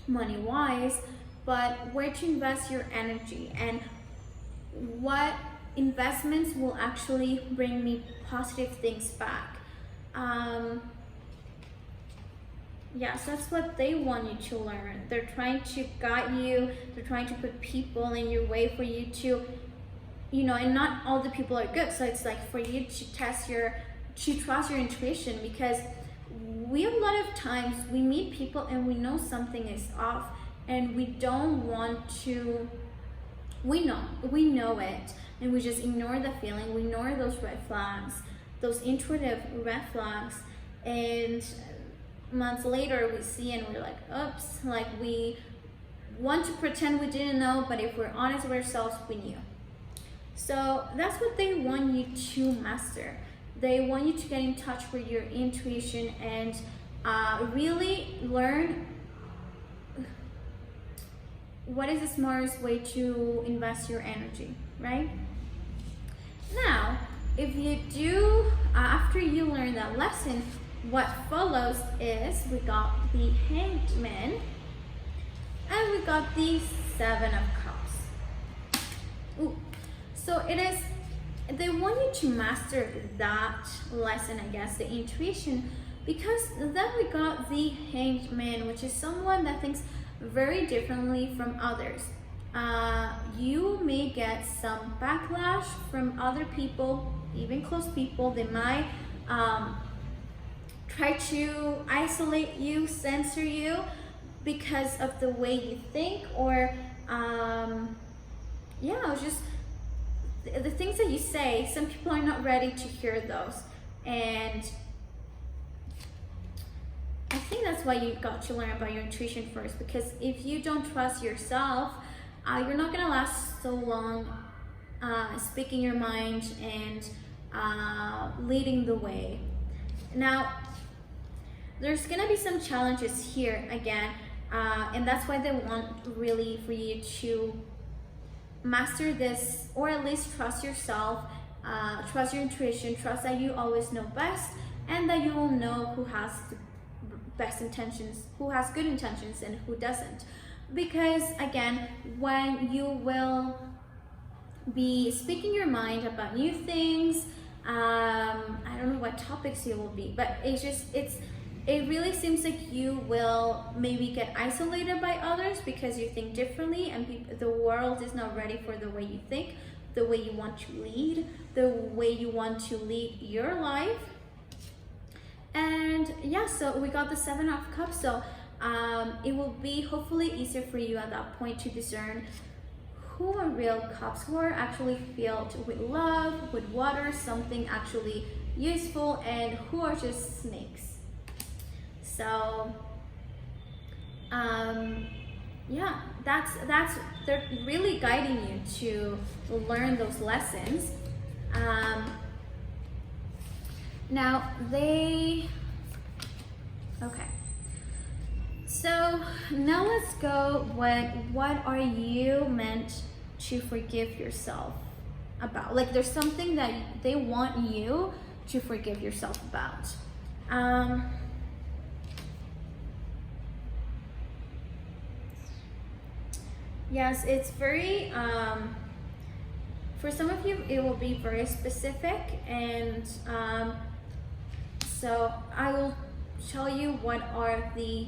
money-wise, but where to invest your energy and what investments will actually bring me positive things back. Yeah, so that's what they want you to learn. They're trying to guide you, they're trying to put people in your way for you to, and not all the people are good. So it's like for you to trust your intuition, because we, a lot of times we meet people and we know something is off, and we don't want to, we know it, and we just ignore the feeling, we ignore those red flags, those intuitive red flags, and months later we see and we're like, oops, like we want to pretend we didn't know, but if we're honest with ourselves, we knew. So that's what they want you to master. They want you to get in touch with your intuition and really learn what is the smartest way to invest your energy, right? Now, if you do, after you learn that lesson, what follows is we got the Hanged Man and we got the Seven of Cups. Ooh. So it is, they want you to master that lesson, I guess, the intuition, because then we got the Hanged Man, which is someone that thinks very differently from others. You may get some backlash from other people, even close people. They might try to isolate you, censor you because of the way you think, or just the things that you say. Some people are not ready to hear those, and I think that's why you got to learn about your intuition first, because if you don't trust yourself, you're not gonna last so long speaking your mind and leading the way. Now, there's gonna be some challenges here again, and that's why they want really for you to master this, or at least trust yourself, trust your intuition, trust that you always know best, and that you will know who has the best intentions, who has good intentions, and who doesn't. Because again, when you will be speaking your mind about new things, I don't know what topics you will be, but it really seems like you will maybe get isolated by others because you think differently, and the world is not ready for the way you think, the way you want to lead, the way you want to lead your life. And yeah, so we got the Seven of Cups. So it will be hopefully easier for you at that point to discern who are real cups, who are actually filled with love, with water, something actually useful, and who are just snakes. So yeah, that's they're really guiding you to learn those lessons. Now okay. So now let's go with what are you meant to forgive yourself about? Like, there's something that they want you to forgive yourself about. Yes, it's very, for some of you, it will be very specific, and so I will tell you what are the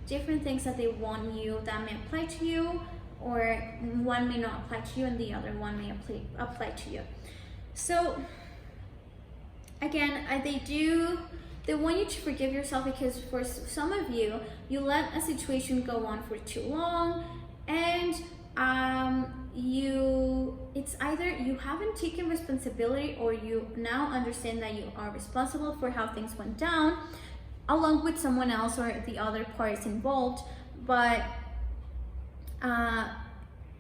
different things that they want you that may apply to you, or one may not apply to you and the other one may apply to you. So again, they want you to forgive yourself because for some of you, you let a situation go on for too long, and it's either you haven't taken responsibility, or you now understand that you are responsible for how things went down, along with someone else or the other parties involved, but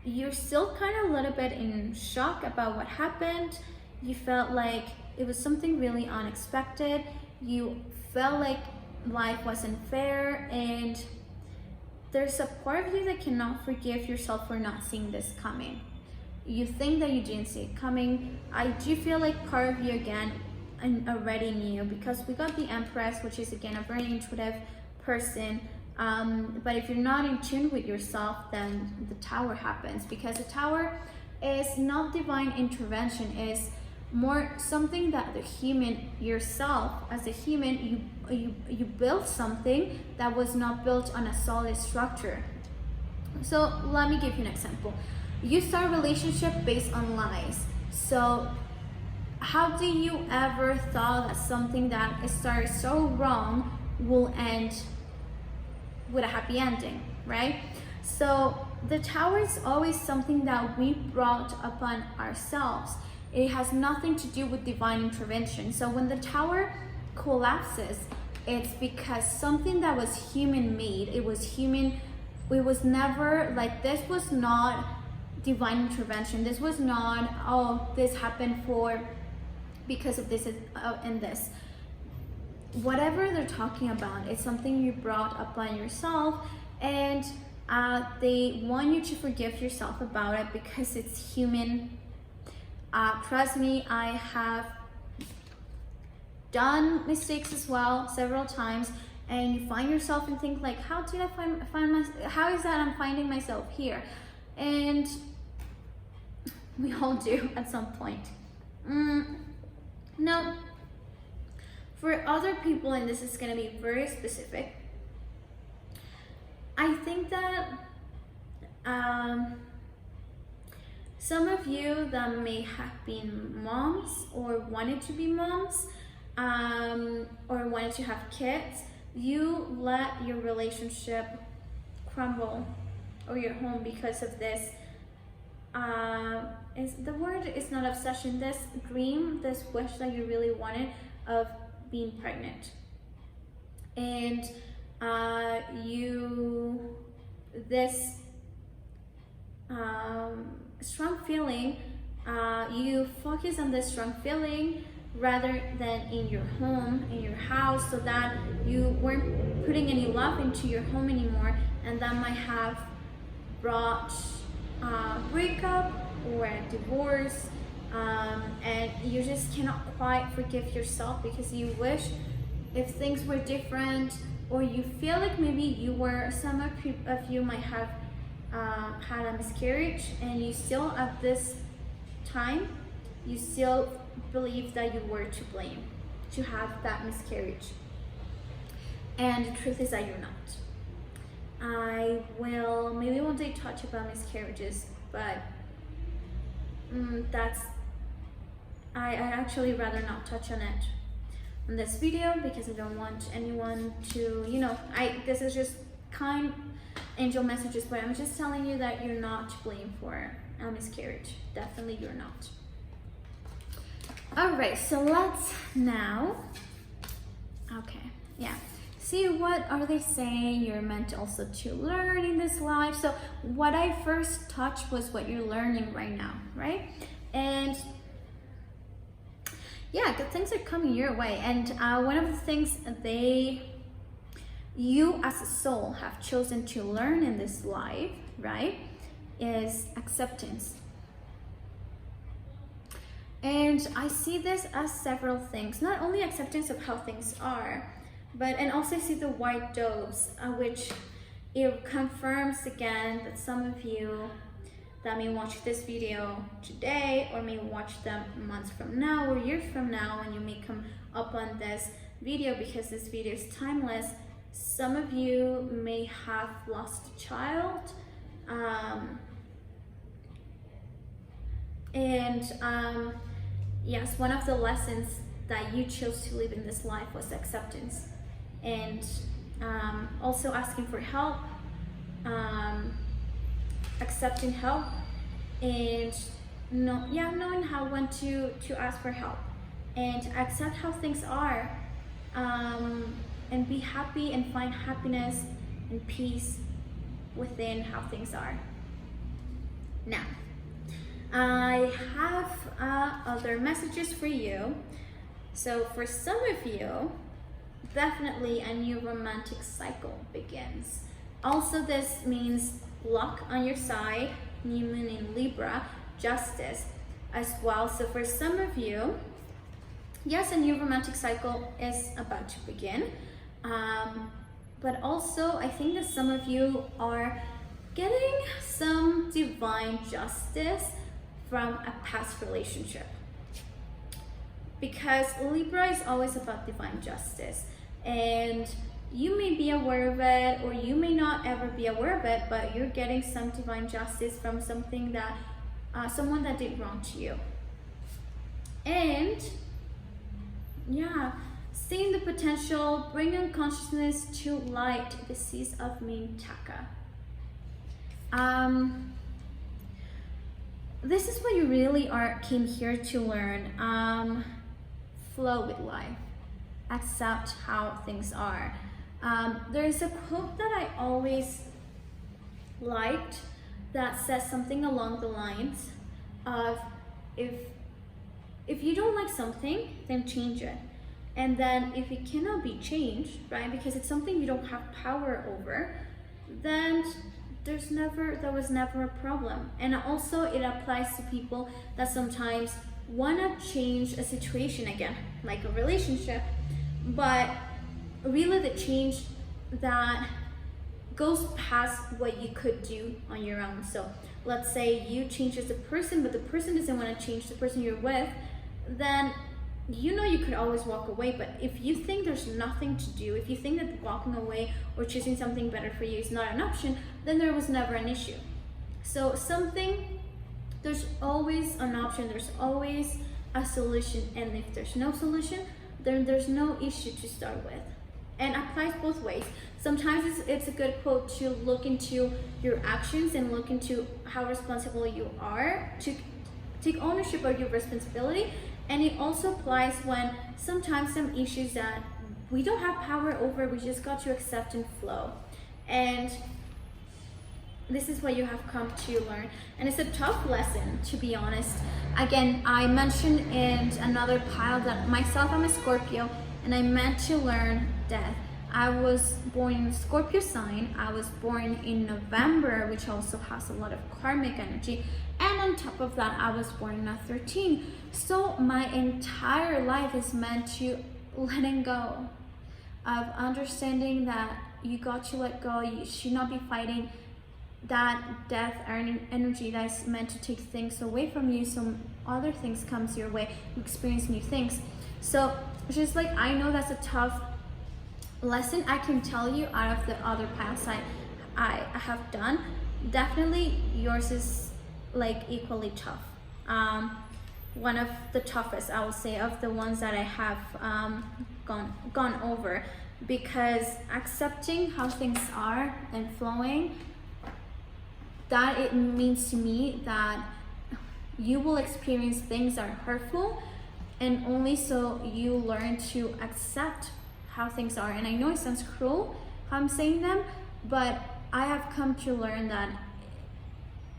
you're still kind of a little bit in shock about what happened. You felt like it was something really unexpected. You felt like life wasn't fair, and there's a part of you that cannot forgive yourself for not seeing this coming. You think that you didn't see it coming. I do feel like part of you again already knew, because we got the Empress, which is again a very intuitive person. But if you're not in tune with yourself, then the Tower happens, because the Tower is not divine intervention, is more something that the human yourself, as a human, you built something that was not built on a solid structure. So let me give you an example. You start a relationship based on lies. So how do you ever thought that something that started so wrong will end with a happy ending, right? So the Tower is always something that we brought upon ourselves. It has nothing to do with divine intervention. So when the Tower collapses, it's because something that was human made, it was human, it was never like, this was not divine intervention. This was not, oh, this happened because of this and this. Whatever they're talking about, it's something you brought upon yourself, and they want you to forgive yourself about it because it's human. Trust me, I have done mistakes as well several times, and you find yourself and think like, how did I how is that I'm finding myself here? And we all do at some point. Now, for other people, and this is going to be very specific, I think that some of you that may have been moms or wanted to be moms, or wanted to have kids, you let your relationship crumble or your home because of this. The word is not obsession, this dream, this wish that you really wanted of being pregnant. And this strong feeling, you focus on this strong feeling rather than in your home, in your house, so that you weren't putting any love into your home anymore, and that might have brought a breakup or a divorce, and you just cannot quite forgive yourself because you wish if things were different, or you feel like maybe some of you might have had a miscarriage, and you still at this time you still believe that you were to blame to have that miscarriage, and the truth is that you're not. I will maybe one day touch about miscarriages, but I actually rather not touch on it on this video because I don't want anyone to, this is just kind angel messages, but I'm just telling you that you're not to blame for a miscarriage. Definitely you're not. All right, so let's now, see what are they saying you're meant also to learn in this life. So what I first touched was what you're learning right now, right? And yeah, good things are coming your way. And one of the things you as a soul have chosen to learn in this life, right, is acceptance. And I see this as several things, not only acceptance of how things are, and also I see the white doves, which it confirms again that some of you that may watch this video today, or may watch them months from now or years from now, and you may come up on this video because this video is timeless. Some of you may have lost a child, yes, one of the lessons that you chose to live in this life was acceptance, and also asking for help, accepting help, and knowing when to ask for help and accept how things are, and be happy and find happiness and peace within how things are. Now, I have other messages for you. So for some of you, definitely a new romantic cycle begins. Also, this means luck on your side, new moon in Libra, justice as well. So for some of you, yes, a new romantic cycle is about to begin. But also I think that some of you are getting some divine justice from a past relationship, because Libra is always about divine justice, and you may be aware of it or you may not ever be aware of it, but you're getting some divine justice from something that someone that did wrong to you. And seeing the potential, bringing consciousness to light, the seas of Mintaka. This is what you really came here to learn. Flow with life, accept how things are. There's a quote that I always liked, that says something along the lines of, if you don't like something, then change it. And then if it cannot be changed, right, because it's something you don't have power over, then there was never a problem. And also it applies to people that sometimes want to change a situation again, like a relationship, but really the change that goes past what you could do on your own. So let's say you change as a person, but the person doesn't want to change, the person you're with, then you know you could always walk away. But if you think there's nothing to do, if you think that walking away or choosing something better for you is not an option, then there was never an issue. So there's always an option, there's always a solution, and if there's no solution, then there's no issue to start with. And applies both ways. Sometimes it's a good quote to look into your actions and look into how responsible you are, to take ownership of your responsibility. And it also applies when sometimes some issues that we don't have power over, we just got to accept and flow. And this is what you have come to learn. And it's a tough lesson, to be honest. Again, I mentioned in another pile that myself, I'm a Scorpio, and I meant to learn death. I was born in Scorpio sign. I was born in November, which also has a lot of karmic energy. And on top of that, I was born at 13. So my entire life is meant to letting go, of understanding that you got to let go. You should not be fighting that death energy that is meant to take things away from you, so other things comes your way, you experience new things. So just like, I know that's a tough lesson. I can tell you, out of the other paths I have done, definitely yours is like equally tough. One of the toughest, I would say, of the ones that I have gone over, because accepting how things are and flowing, that it means to me that you will experience things that are hurtful, and only so you learn to accept how things are. And I know it sounds cruel how I'm saying them, but I have come to learn that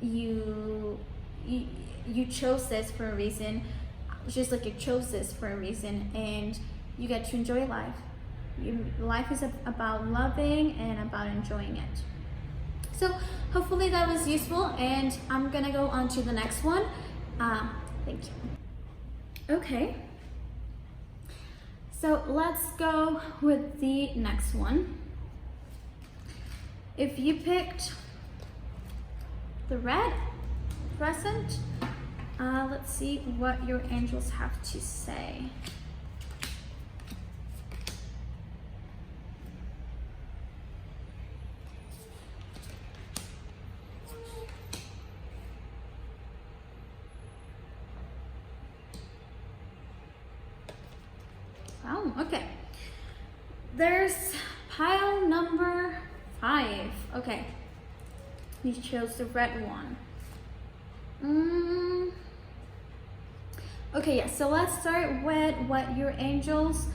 you chose this for a reason, just like you chose this for a reason, and you get to enjoy life. Life is about loving and about enjoying it. So hopefully that was useful, and I'm gonna go on to the next one. Thank you. Okay, so let's go with the next one. If you picked the red present, let's see what your angels have to say. Oh, okay. There's pile number 5. Okay. You chose the red one. Okay, yeah, so let's start with what your angels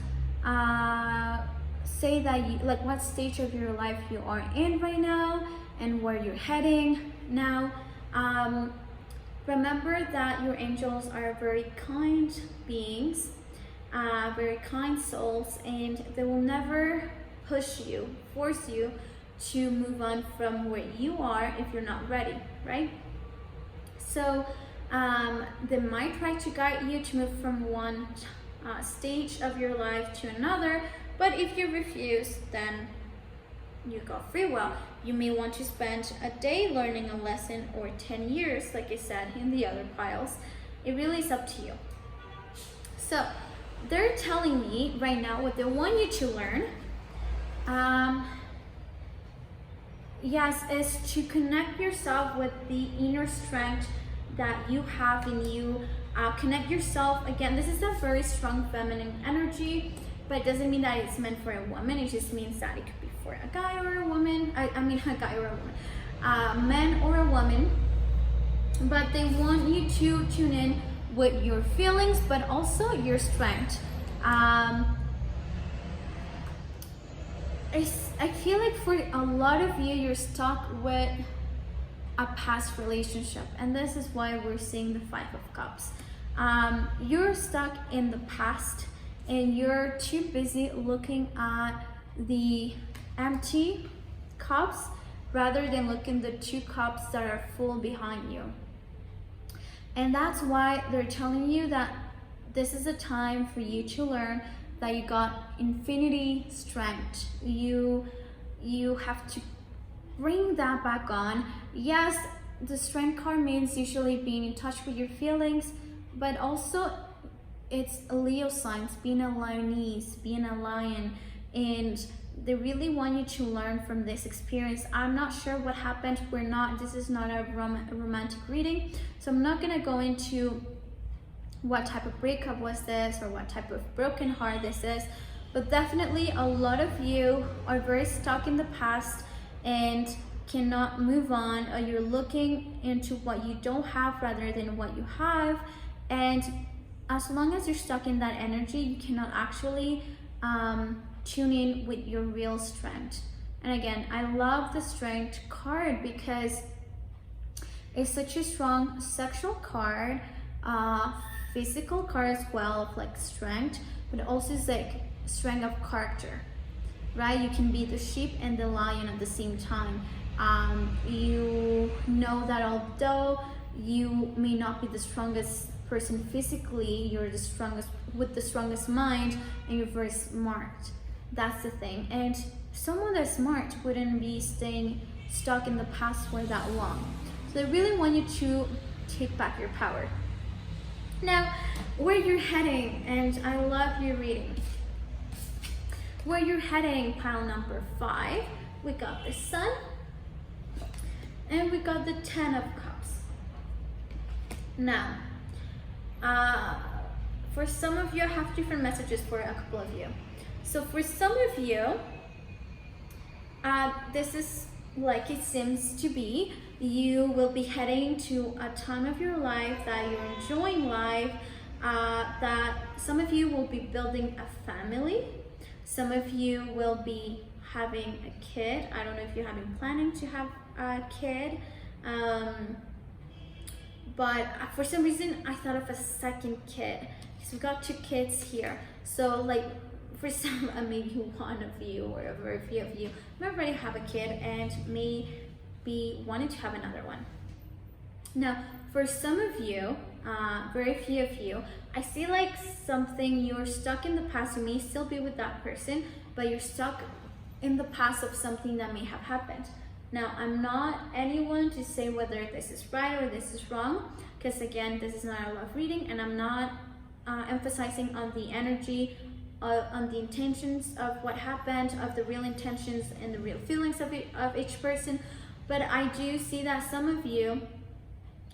say that you, like, what stage of your life you are in right now and where you're heading now. Remember that your angels are very kind beings, very kind souls, and they will never push you, force you to move on from where you are if you're not ready, right? So they might try to guide you to move from one stage of your life to another, but if you refuse, then you got free will. You may want to spend a day learning a lesson, or 10 years, like I said in the other piles. It really is up to you. So they're telling me right now what they want you to learn, yes, is to connect yourself with the inner strength that you have in you. Connect yourself, again, this is a very strong feminine energy, but it doesn't mean that it's meant for a woman. It just means that it could be for a guy or a woman. I mean a guy or a woman, man or a woman. But they want you to tune in with your feelings, but also your strength. I feel like for a lot of you, you're stuck with a past relationship, and this is why we're seeing the Five of Cups. You're stuck in the past and you're too busy looking at the empty cups rather than looking the two cups that are full behind you. And that's why they're telling you that this is a time for you to learn that you got infinity strength. You have to bring that back on. Yes, the strength card means usually being in touch with your feelings, but also it's a Leo sign, being a lioness, being a lion, and they really want you to learn from this experience. I'm not sure what happened. This is not a romantic reading, so I'm not gonna go into what type of breakup was this or what type of broken heart this is, but definitely a lot of you are very stuck in the past and cannot move on, or you're looking into what you don't have rather than what you have. And as long as you're stuck in that energy, you cannot actually tune in with your real strength. And again, I love the strength card because it's such a strong sexual card, physical card as well, of like strength, but also it's like strength of character, right? You can be the sheep and the lion at the same time. You know that although you may not be the strongest person physically, you're the strongest with the strongest mind, and you're very smart. That's the thing. And someone that's smart wouldn't be staying stuck in the past for that long. So they really want you to take back your power. Now, where you're heading, and I love your reading. Where you're heading, pile number 5, we got the Sun, and we got the 10 of Cups. Now, for some of you, I have different messages for a couple of you. So for some of you, this is like it seems to be. You will be heading to a time of your life that you're enjoying life, that some of you will be building a family. Some of you will be having a kid. I don't know if you're planning to have a kid. But for some reason, I thought of a second kid because we got 2 kids here. So like for some, maybe one of you or a very few of you may already have a kid and may be wanting to have another one. Now, for some of you, very few of you, I see like something, you're stuck in the past. You may still be with that person, but you're stuck in the past of something that may have happened. Now, I'm not anyone to say whether this is right or this is wrong, because again, this is not a love reading, and I'm not emphasizing on the energy, on the intentions of what happened, of the real intentions and the real feelings of each person. But I do see that some of you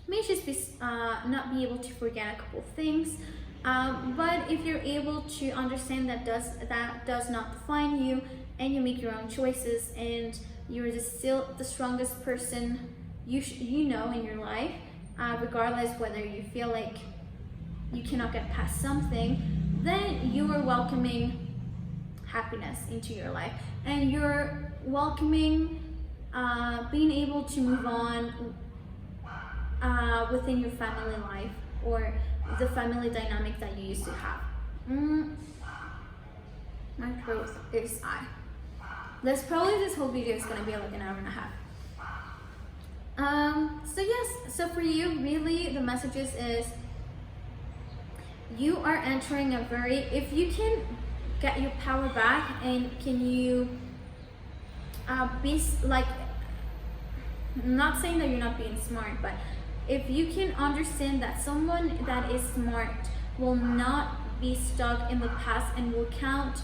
may just be not be able to forget a couple things. But if you're able to understand that does not define you, and you make your own choices, and you're still the strongest person you know in your life, regardless whether you feel like you cannot get past something, then you are welcoming happiness into your life, and you're welcoming being able to move on within your family life or the family dynamic that you used to have. My throat is This whole video is gonna be like an hour and a half. So yes, so for you, really the messages is you are entering a very, if you can get your power back and can you be like, I'm not saying that you're not being smart, but if you can understand that someone that is smart will not be stuck in the past and will count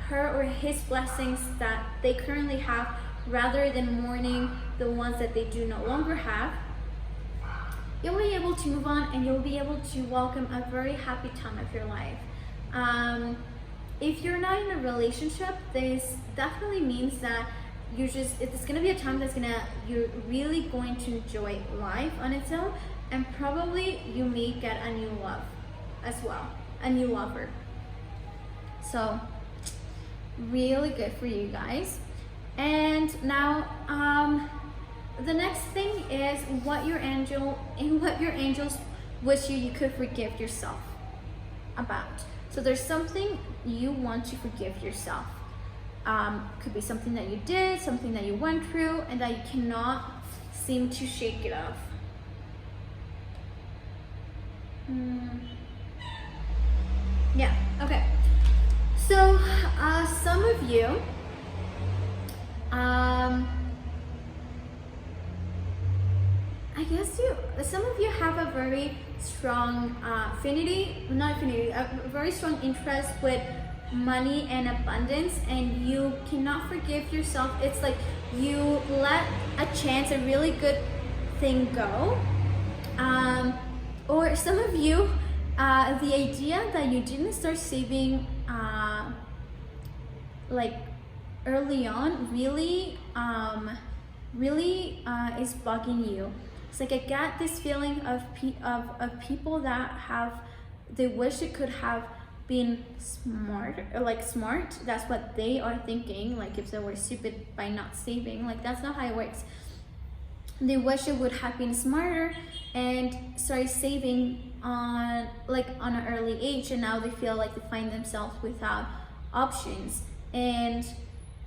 her or his blessings that they currently have rather than mourning the ones that they do no longer have, you'll be able to move on and you'll be able to welcome a very happy time of your life. If you're not in a relationship, this definitely means that it's gonna be a time you're really going to enjoy life on its own, and probably you may get a new love as well, a new lover. So really good for you guys. And now the next thing is what your angels wish you could forgive yourself about. So there's something you want to forgive yourself. Could be something that you did, something that you went through, and that you cannot seem to shake it off. Yeah, okay. So some of you, some of you have a very strong a very strong interest with money and abundance, and you cannot forgive yourself. It's like you let a really good thing go. Or some of you, the idea that you didn't start saving like early on really is bugging you. It's like I get this feeling of people that they wish it could have been smart. That's what they are thinking, like if they were stupid by not saving. Like that's not how it works. They wish it would have been smarter and started saving on an early age, and now they feel like they find themselves without options, and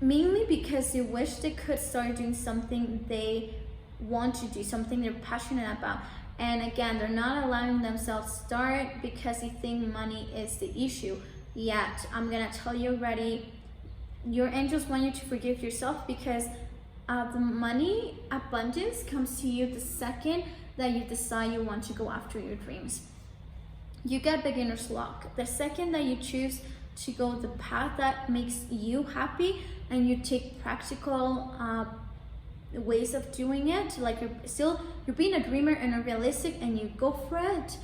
mainly because they wish they could start doing something they want to do, something they're passionate about. And again, they're not allowing themselves start because they think money is the issue. Yet I'm gonna tell you already, your angels want you to forgive yourself, because the money abundance comes to you the second that you decide you want to go after your dreams. You get beginner's luck the second that you choose to go the path that makes you happy, and you take practical ways of doing it. Like you're being a dreamer and a realistic, and you go for it.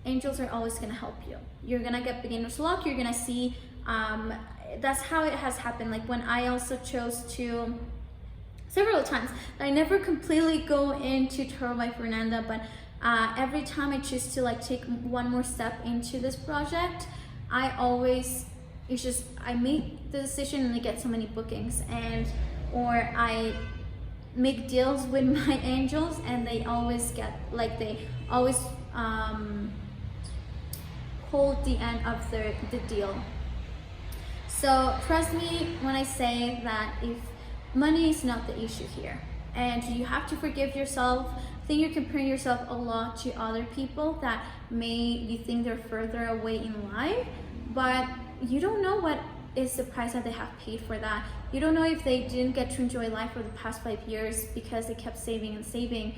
Angels are always gonna help you. You're gonna get beginner's luck. You're gonna see. That's how it has happened. Like when I also chose to, several times, I never completely go into Tarot by Fernanda, but every time I choose to take one more step into this project, I make the decision and I get so many bookings, or I make deals with my angels, and they always hold the end of the deal. So trust me when I say that if money is not the issue here, and you have to forgive yourself. I think you're comparing yourself a lot to other people that you think they're further away in life, but you don't know what is the price that they have paid for that. You don't know if they didn't get to enjoy life for the past 5 years because they kept saving and saving.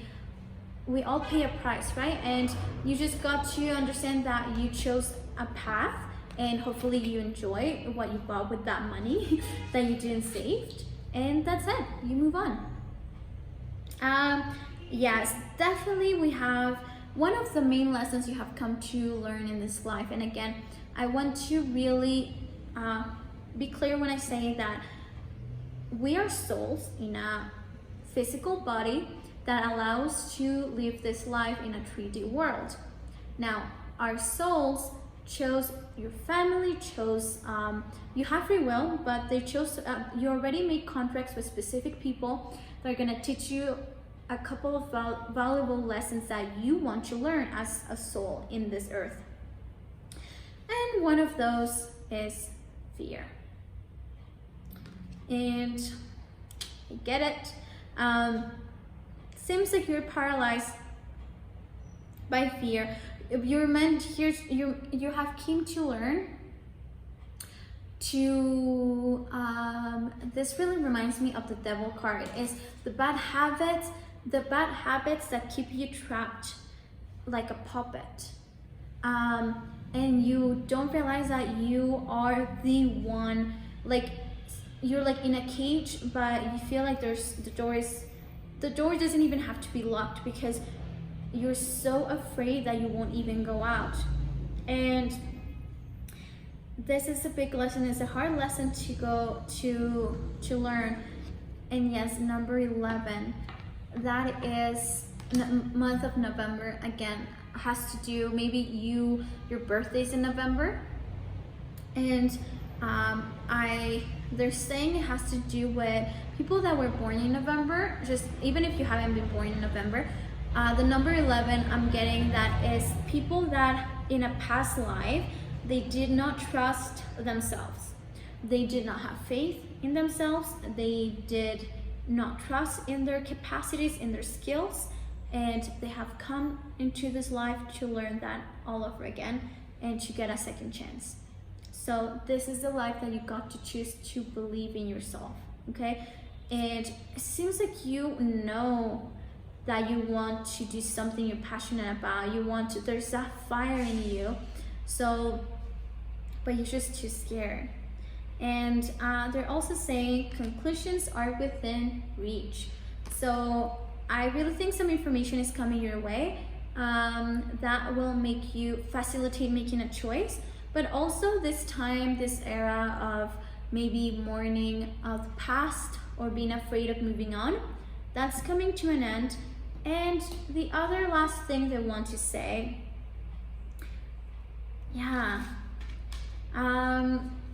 We all pay a price, right? And you just got to understand that you chose a path, and hopefully you enjoy what you bought with that money that you didn't save, and that's it. You move on. Yes, definitely we have one of the main lessons you have come to learn in this life. And again, I want to really be clear when I say that we are souls in a physical body that allows to live this life in a 3D world. Now, our souls chose your family, you have free will, but they chose, you already made contracts with specific people that are gonna teach you a couple of valuable lessons that you want to learn as a soul in this earth. And one of those is fear. And I get it. Seems like you're paralyzed by fear. You're meant here. You have came to learn. This really reminds me of the Devil card. It's the bad habits that keep you trapped like a puppet. And you don't realize that you are the one, you're in a cage, but you feel like the door doesn't even have to be locked because you're so afraid that you won't even go out. And this is a big lesson. It's a hard lesson to go to learn. And yes, number 11, that is month of November. Again, has to do, maybe your birthday's in November, and they're saying it has to do with people that were born in November. Just even if you haven't been born in November, the number 11 I'm getting that is people that in a past life they did not trust themselves. They did not have faith in themselves. They did not trust in their capacities, in their skills, and they have come into this life to learn that all over again and to get a second chance. So this is the life that you got to choose to believe in yourself, okay? And it seems like you know that you want to do something you're passionate about. You want to, there's that fire in you. So, but you're just too scared. And they're also saying conclusions are within reach. So I really think some information is coming your way that will make you facilitate making a choice. But also this time, this era of maybe mourning of the past or being afraid of moving on, that's coming to an end. And the other last thing they want to say,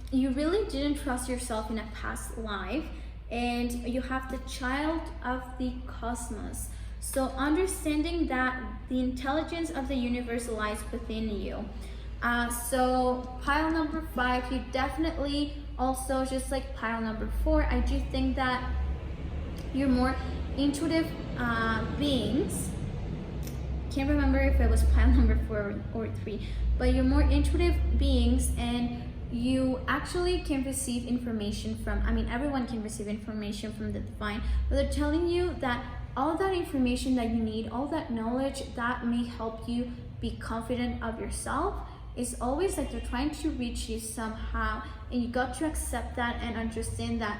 you really didn't trust yourself in a past life, and you have the child of the cosmos. So understanding that the intelligence of the universe lies within you. So pile number 5, you definitely also, just like pile number 4, I do think that you're more intuitive beings. Can't remember if it was pile number 4 or 3, but you're more intuitive beings, and you actually can receive information from, I mean, everyone can receive information from the divine, but they're telling you that all that information that you need, all that knowledge that may help you be confident of yourself, is always like they're trying to reach you somehow, and you got to accept that and understand that,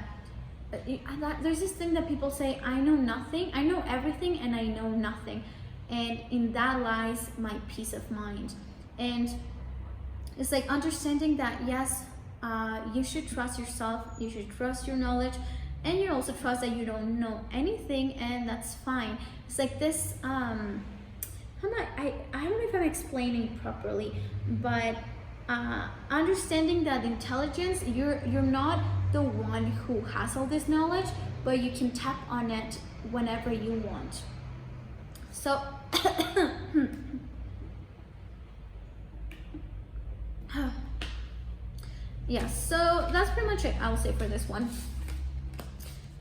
there's this thing that people say, I know nothing, I know everything and I know nothing, and in that lies my peace of mind. And it's like understanding that yes, you should trust yourself, you should trust your knowledge, and you also trust that you don't know anything, and that's fine. It's like this, I don't know if I'm explaining properly, but understanding that intelligence, you're not the one who has all this knowledge, but you can tap on it whenever you want. So yeah, so that's pretty much it, I will say, for this one.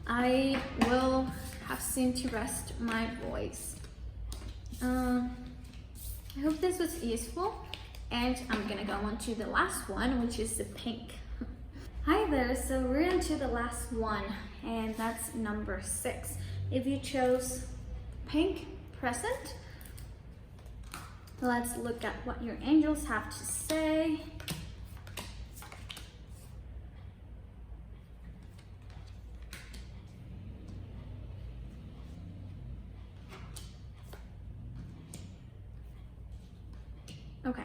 I will have soon to rest my voice. I hope this was useful, and I'm gonna go on to the last one, which is the pink. Hi there, so we're on to the last one, and that's number 6. If you chose pink, present, let's look at what your angels have to say. Okay,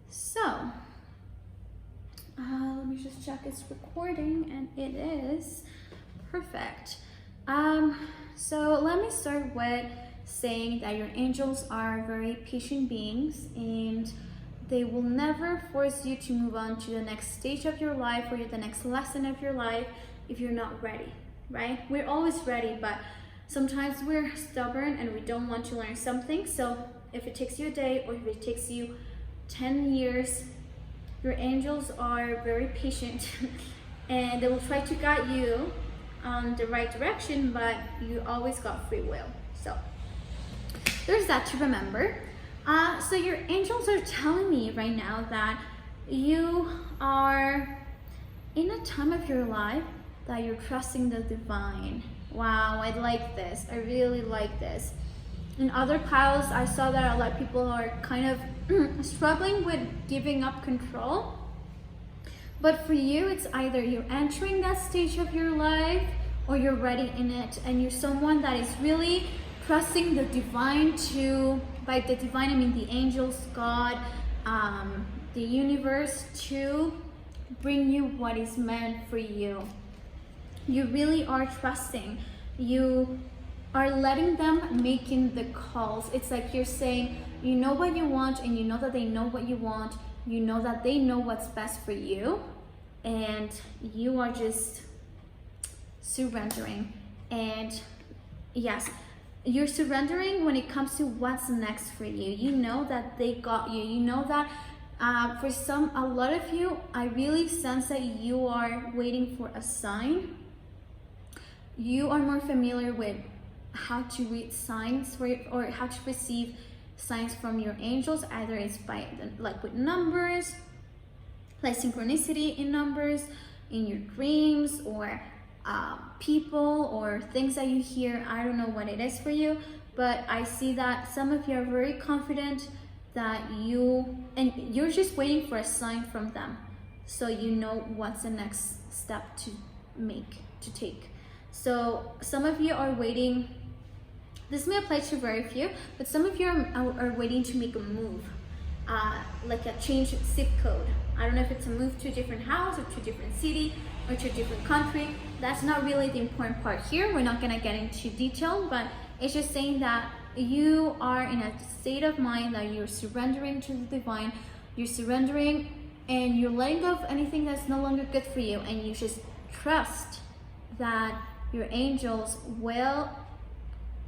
so let me just check it's recording, and it is perfect. So let me start with saying that your angels are very patient beings, and they will never force you to move on to the next stage of your life or the next lesson of your life if you're not ready, right? We're always ready, but sometimes we're stubborn and we don't want to learn something. So if it takes you a day or if it takes you 10 years, your angels are very patient and they will try to guide you on the right direction, but you always got free will. So there's that to remember. So your angels are telling me right now that you are in a time of your life that you're trusting the divine. Wow, I like this. I really like this. In other piles, I saw that a lot of people are kind of struggling with giving up control. But for you, it's either you're entering that stage of your life or you're ready in it, and you're someone that is really trusting the divine to, by the divine I mean the angels, God, the universe, to bring you what is meant for you. You really are trusting. You are letting them making the calls. It's like you're saying, you know what you want, and you know that they know what you want. You know that they know what's best for you, and you are just surrendering. And yes, you're surrendering when it comes to what's next for you. You know that they got you. You know that for a lot of you, I really sense that you are waiting for a sign. You are more familiar with how to read signs or how to receive signs from your angels. Either it's by like with numbers, like synchronicity in numbers, in your dreams, or people or things that you hear. I don't know what it is for you, but I see that some of you are very confident that you're just waiting for a sign from them, so you know what's the next step to take. So some of you are waiting. This may apply to very few, but some of you are waiting to make a move, like a change of zip code. I don't know if it's a move to a different house or to a different city or to a different country. That's not really the important part here. We're not gonna get into detail, but it's just saying that you are in a state of mind that you're surrendering to the divine. You're surrendering and you're letting go of anything that's no longer good for you, and you just trust that your angels will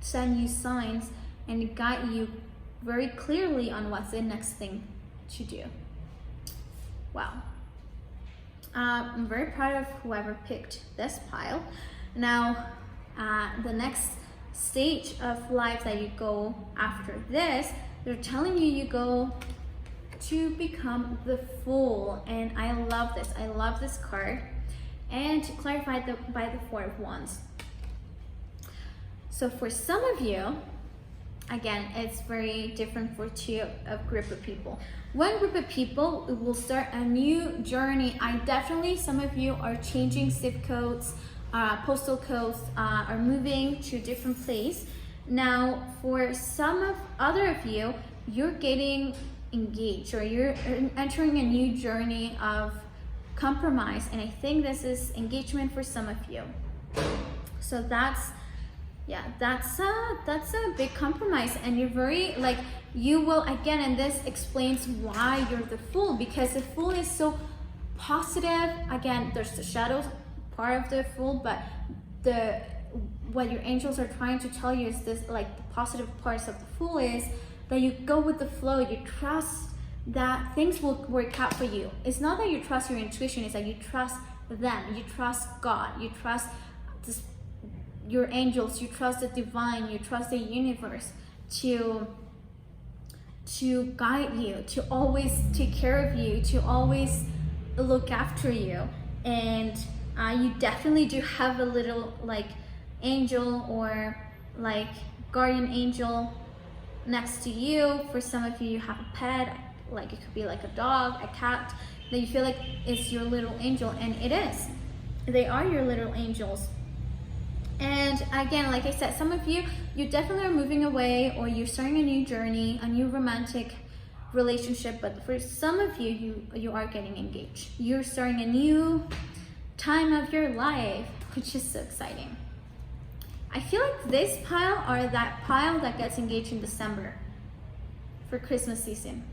send you signs and guide you very clearly on what's the next thing to do. Wow. I'm very proud of whoever picked this pile. Now, the next stage of life that you go after this, they're telling you go to become the Fool. And I love this. I love this card. And to clarify, by the Four of Wands. So for some of you, again, it's very different for a group of people. One group of people will start a new journey. Some of you are changing zip codes, postal codes, are moving to a different place. Now, for other of you, you're getting engaged, or you're entering a new journey of compromise. And I think this is engagement for some of you. So that's a big compromise, and you're very you will, again, and this explains why you're the Fool, because the Fool is so positive. Again, there's the shadows part of the Fool, but what your angels are trying to tell you is this, the positive parts of the Fool is that you go with the flow. You trust that things will work out for you. It's not that you trust your intuition, it's that you trust them. You trust God, you trust your angels, you trust the divine, you trust the universe to guide you, to always take care of you, to always look after you. And you definitely do have a little angel or guardian angel next to you. For some of you, you have a pet, it could be a dog, a cat, that you feel like it's your little angel, and it is. They are your little angels. And again, like I said, some of you definitely are moving away, or you're starting a new journey, a new romantic relationship. But for some of you, you are getting engaged. You're starting a new time of your life, which is so exciting. I feel like this pile are that pile that gets engaged in December for Christmas season.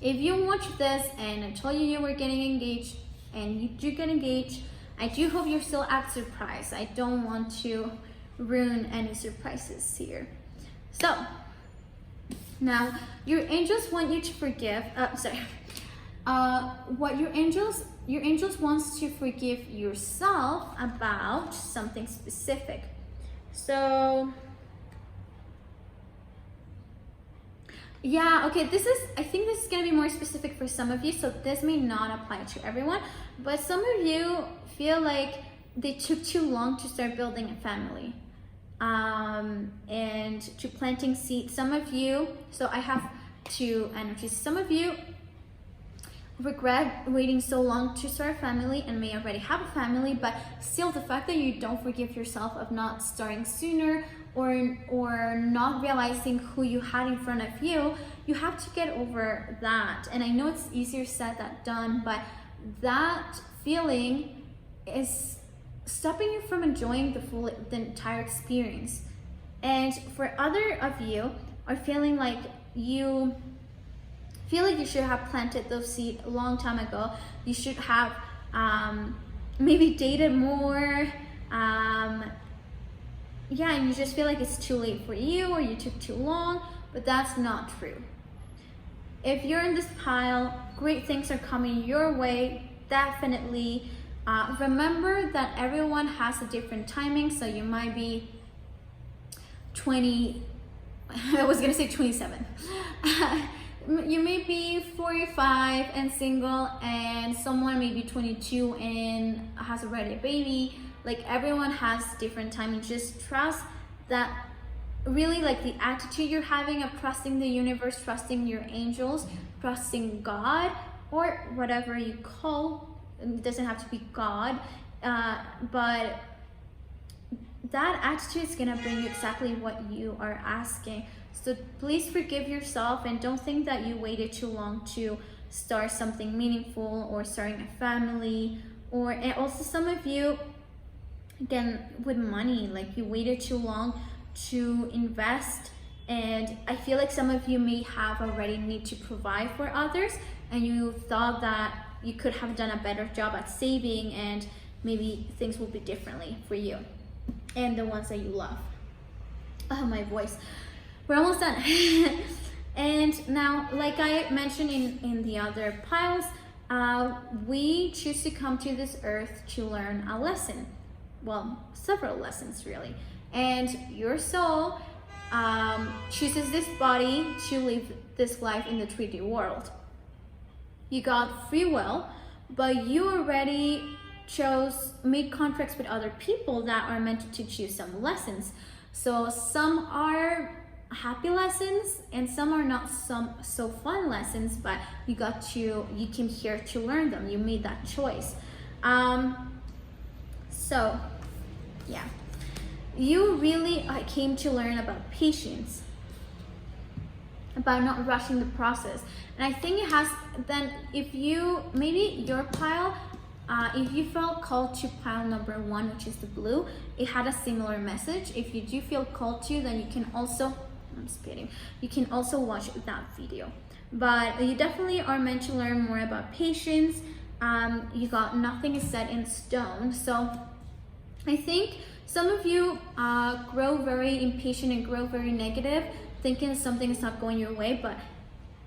If you watch this and I told you were getting engaged and you do get engaged, I do hope you're still at surprise. I don't want to ruin any surprises here. So, now your angels want you to forgive, what your angels wants to forgive yourself about something specific. So, yeah, okay, I think this is gonna be more specific for some of you, so this may not apply to everyone, but some of you feel like they took too long to start building a family, and to planting seeds. Some of you, so I have two energies. Some of you regret waiting so long to start a family and may already have a family, but still the fact that you don't forgive yourself of not starting sooner, or not realizing who you had in front of you, you have to get over that. And I know it's easier said than done, but that feeling is stopping you from enjoying the entire experience. And for other of you are feeling like you feel like you should have planted those seeds a long time ago. You should have maybe dated more. Yeah, and you just feel like it's too late for you, or you took too long, but that's not true. If you're in this pile, great things are coming your way, definitely. Remember that everyone has a different timing, so you might be 20, I was gonna say 27. You may be 45 and single, and someone may be 22 and has already a baby. Like, everyone has different timing. Just trust that, really, like, the attitude you're having of trusting the universe, trusting your angels, trusting God, or whatever you call, it doesn't have to be God, but that attitude is gonna bring you exactly what you are asking. So please forgive yourself, and don't think that you waited too long to start something meaningful or starting a family. And also, some of you, again, with money, like, you waited too long to invest, and I feel like some of you may have already need to provide for others, and you thought that you could have done a better job at saving, and maybe things will be differently for you and the ones that you love. Oh, my voice. We're almost done. And now, like I mentioned in the other piles, we choose to come to this earth to learn a lesson. Well, several lessons, really. And your soul chooses this body to live this life in the 3D world. You got free will, but you already made contracts with other people that are meant to teach you some lessons. So some are happy lessons, and some are not so fun lessons, but you came here to learn them. You made that choice. So yeah, you really came to learn about patience, about not rushing the process. And I think it has, then if you, maybe your pile, if you felt called to pile number 1, which is the blue, it had a similar message. If you do feel called to, then you can also, I'm spitting, you can also watch that video. But you definitely are meant to learn more about patience. You got nothing is set in stone. So I think some of you grow very impatient and grow very negative, thinking something is not going your way, but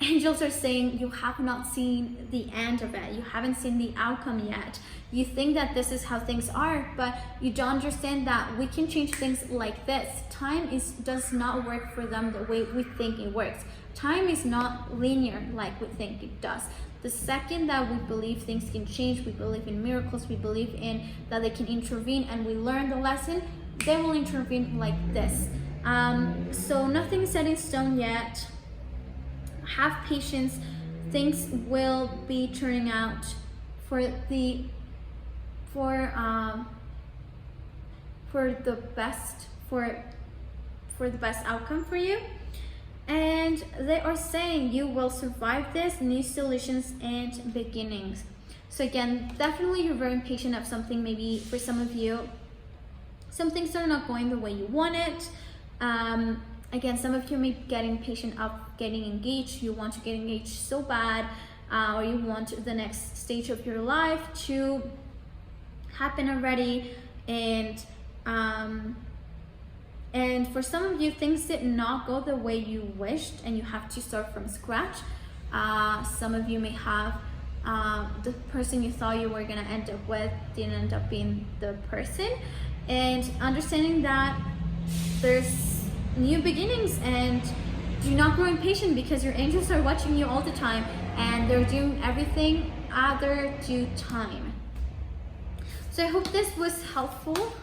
angels are saying you have not seen the end of it. You haven't seen the outcome yet. You think that this is how things are, but you don't understand that we can change things like this. Time does not work for them the way we think it works. Time is not linear like we think it does. The second that we believe things can change, we believe in miracles, we believe in that they can intervene, and we learn the lesson, they will intervene like this. So nothing is set in stone yet. Have patience. Things will be turning out for the best outcome for you. And they are saying you will survive this, new solutions and beginnings. So again, definitely you're very impatient of something. Maybe for some of you, some things are not going the way you want it. Again, some of you may get impatient of getting engaged. You want to get engaged so bad, or you want the next stage of your life to happen already. And for some of you, things did not go the way you wished, and you have to start from scratch. Some of you may have the person you thought you were gonna end up with didn't end up being the person, and understanding that there's new beginnings, and do not grow impatient, because your angels are watching you all the time, and they're doing everything at their due time. So I hope this was helpful.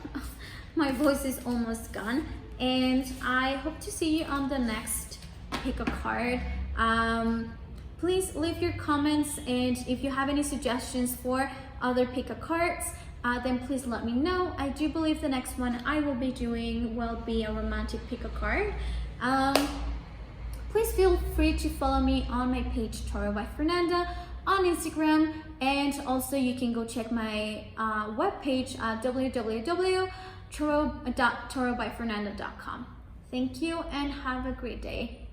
My voice is almost gone, and I hope to see you on the next pick a card. Please leave your comments, and if you have any suggestions for other pick a cards, then please let me know. I do believe the next one I will be doing will be a romantic pick a card. Please feel free to follow me on my page Tarot by Fernanda on Instagram, and also you can go check my webpage at www.tarotbyfernanda.com. Thank you and have a great day.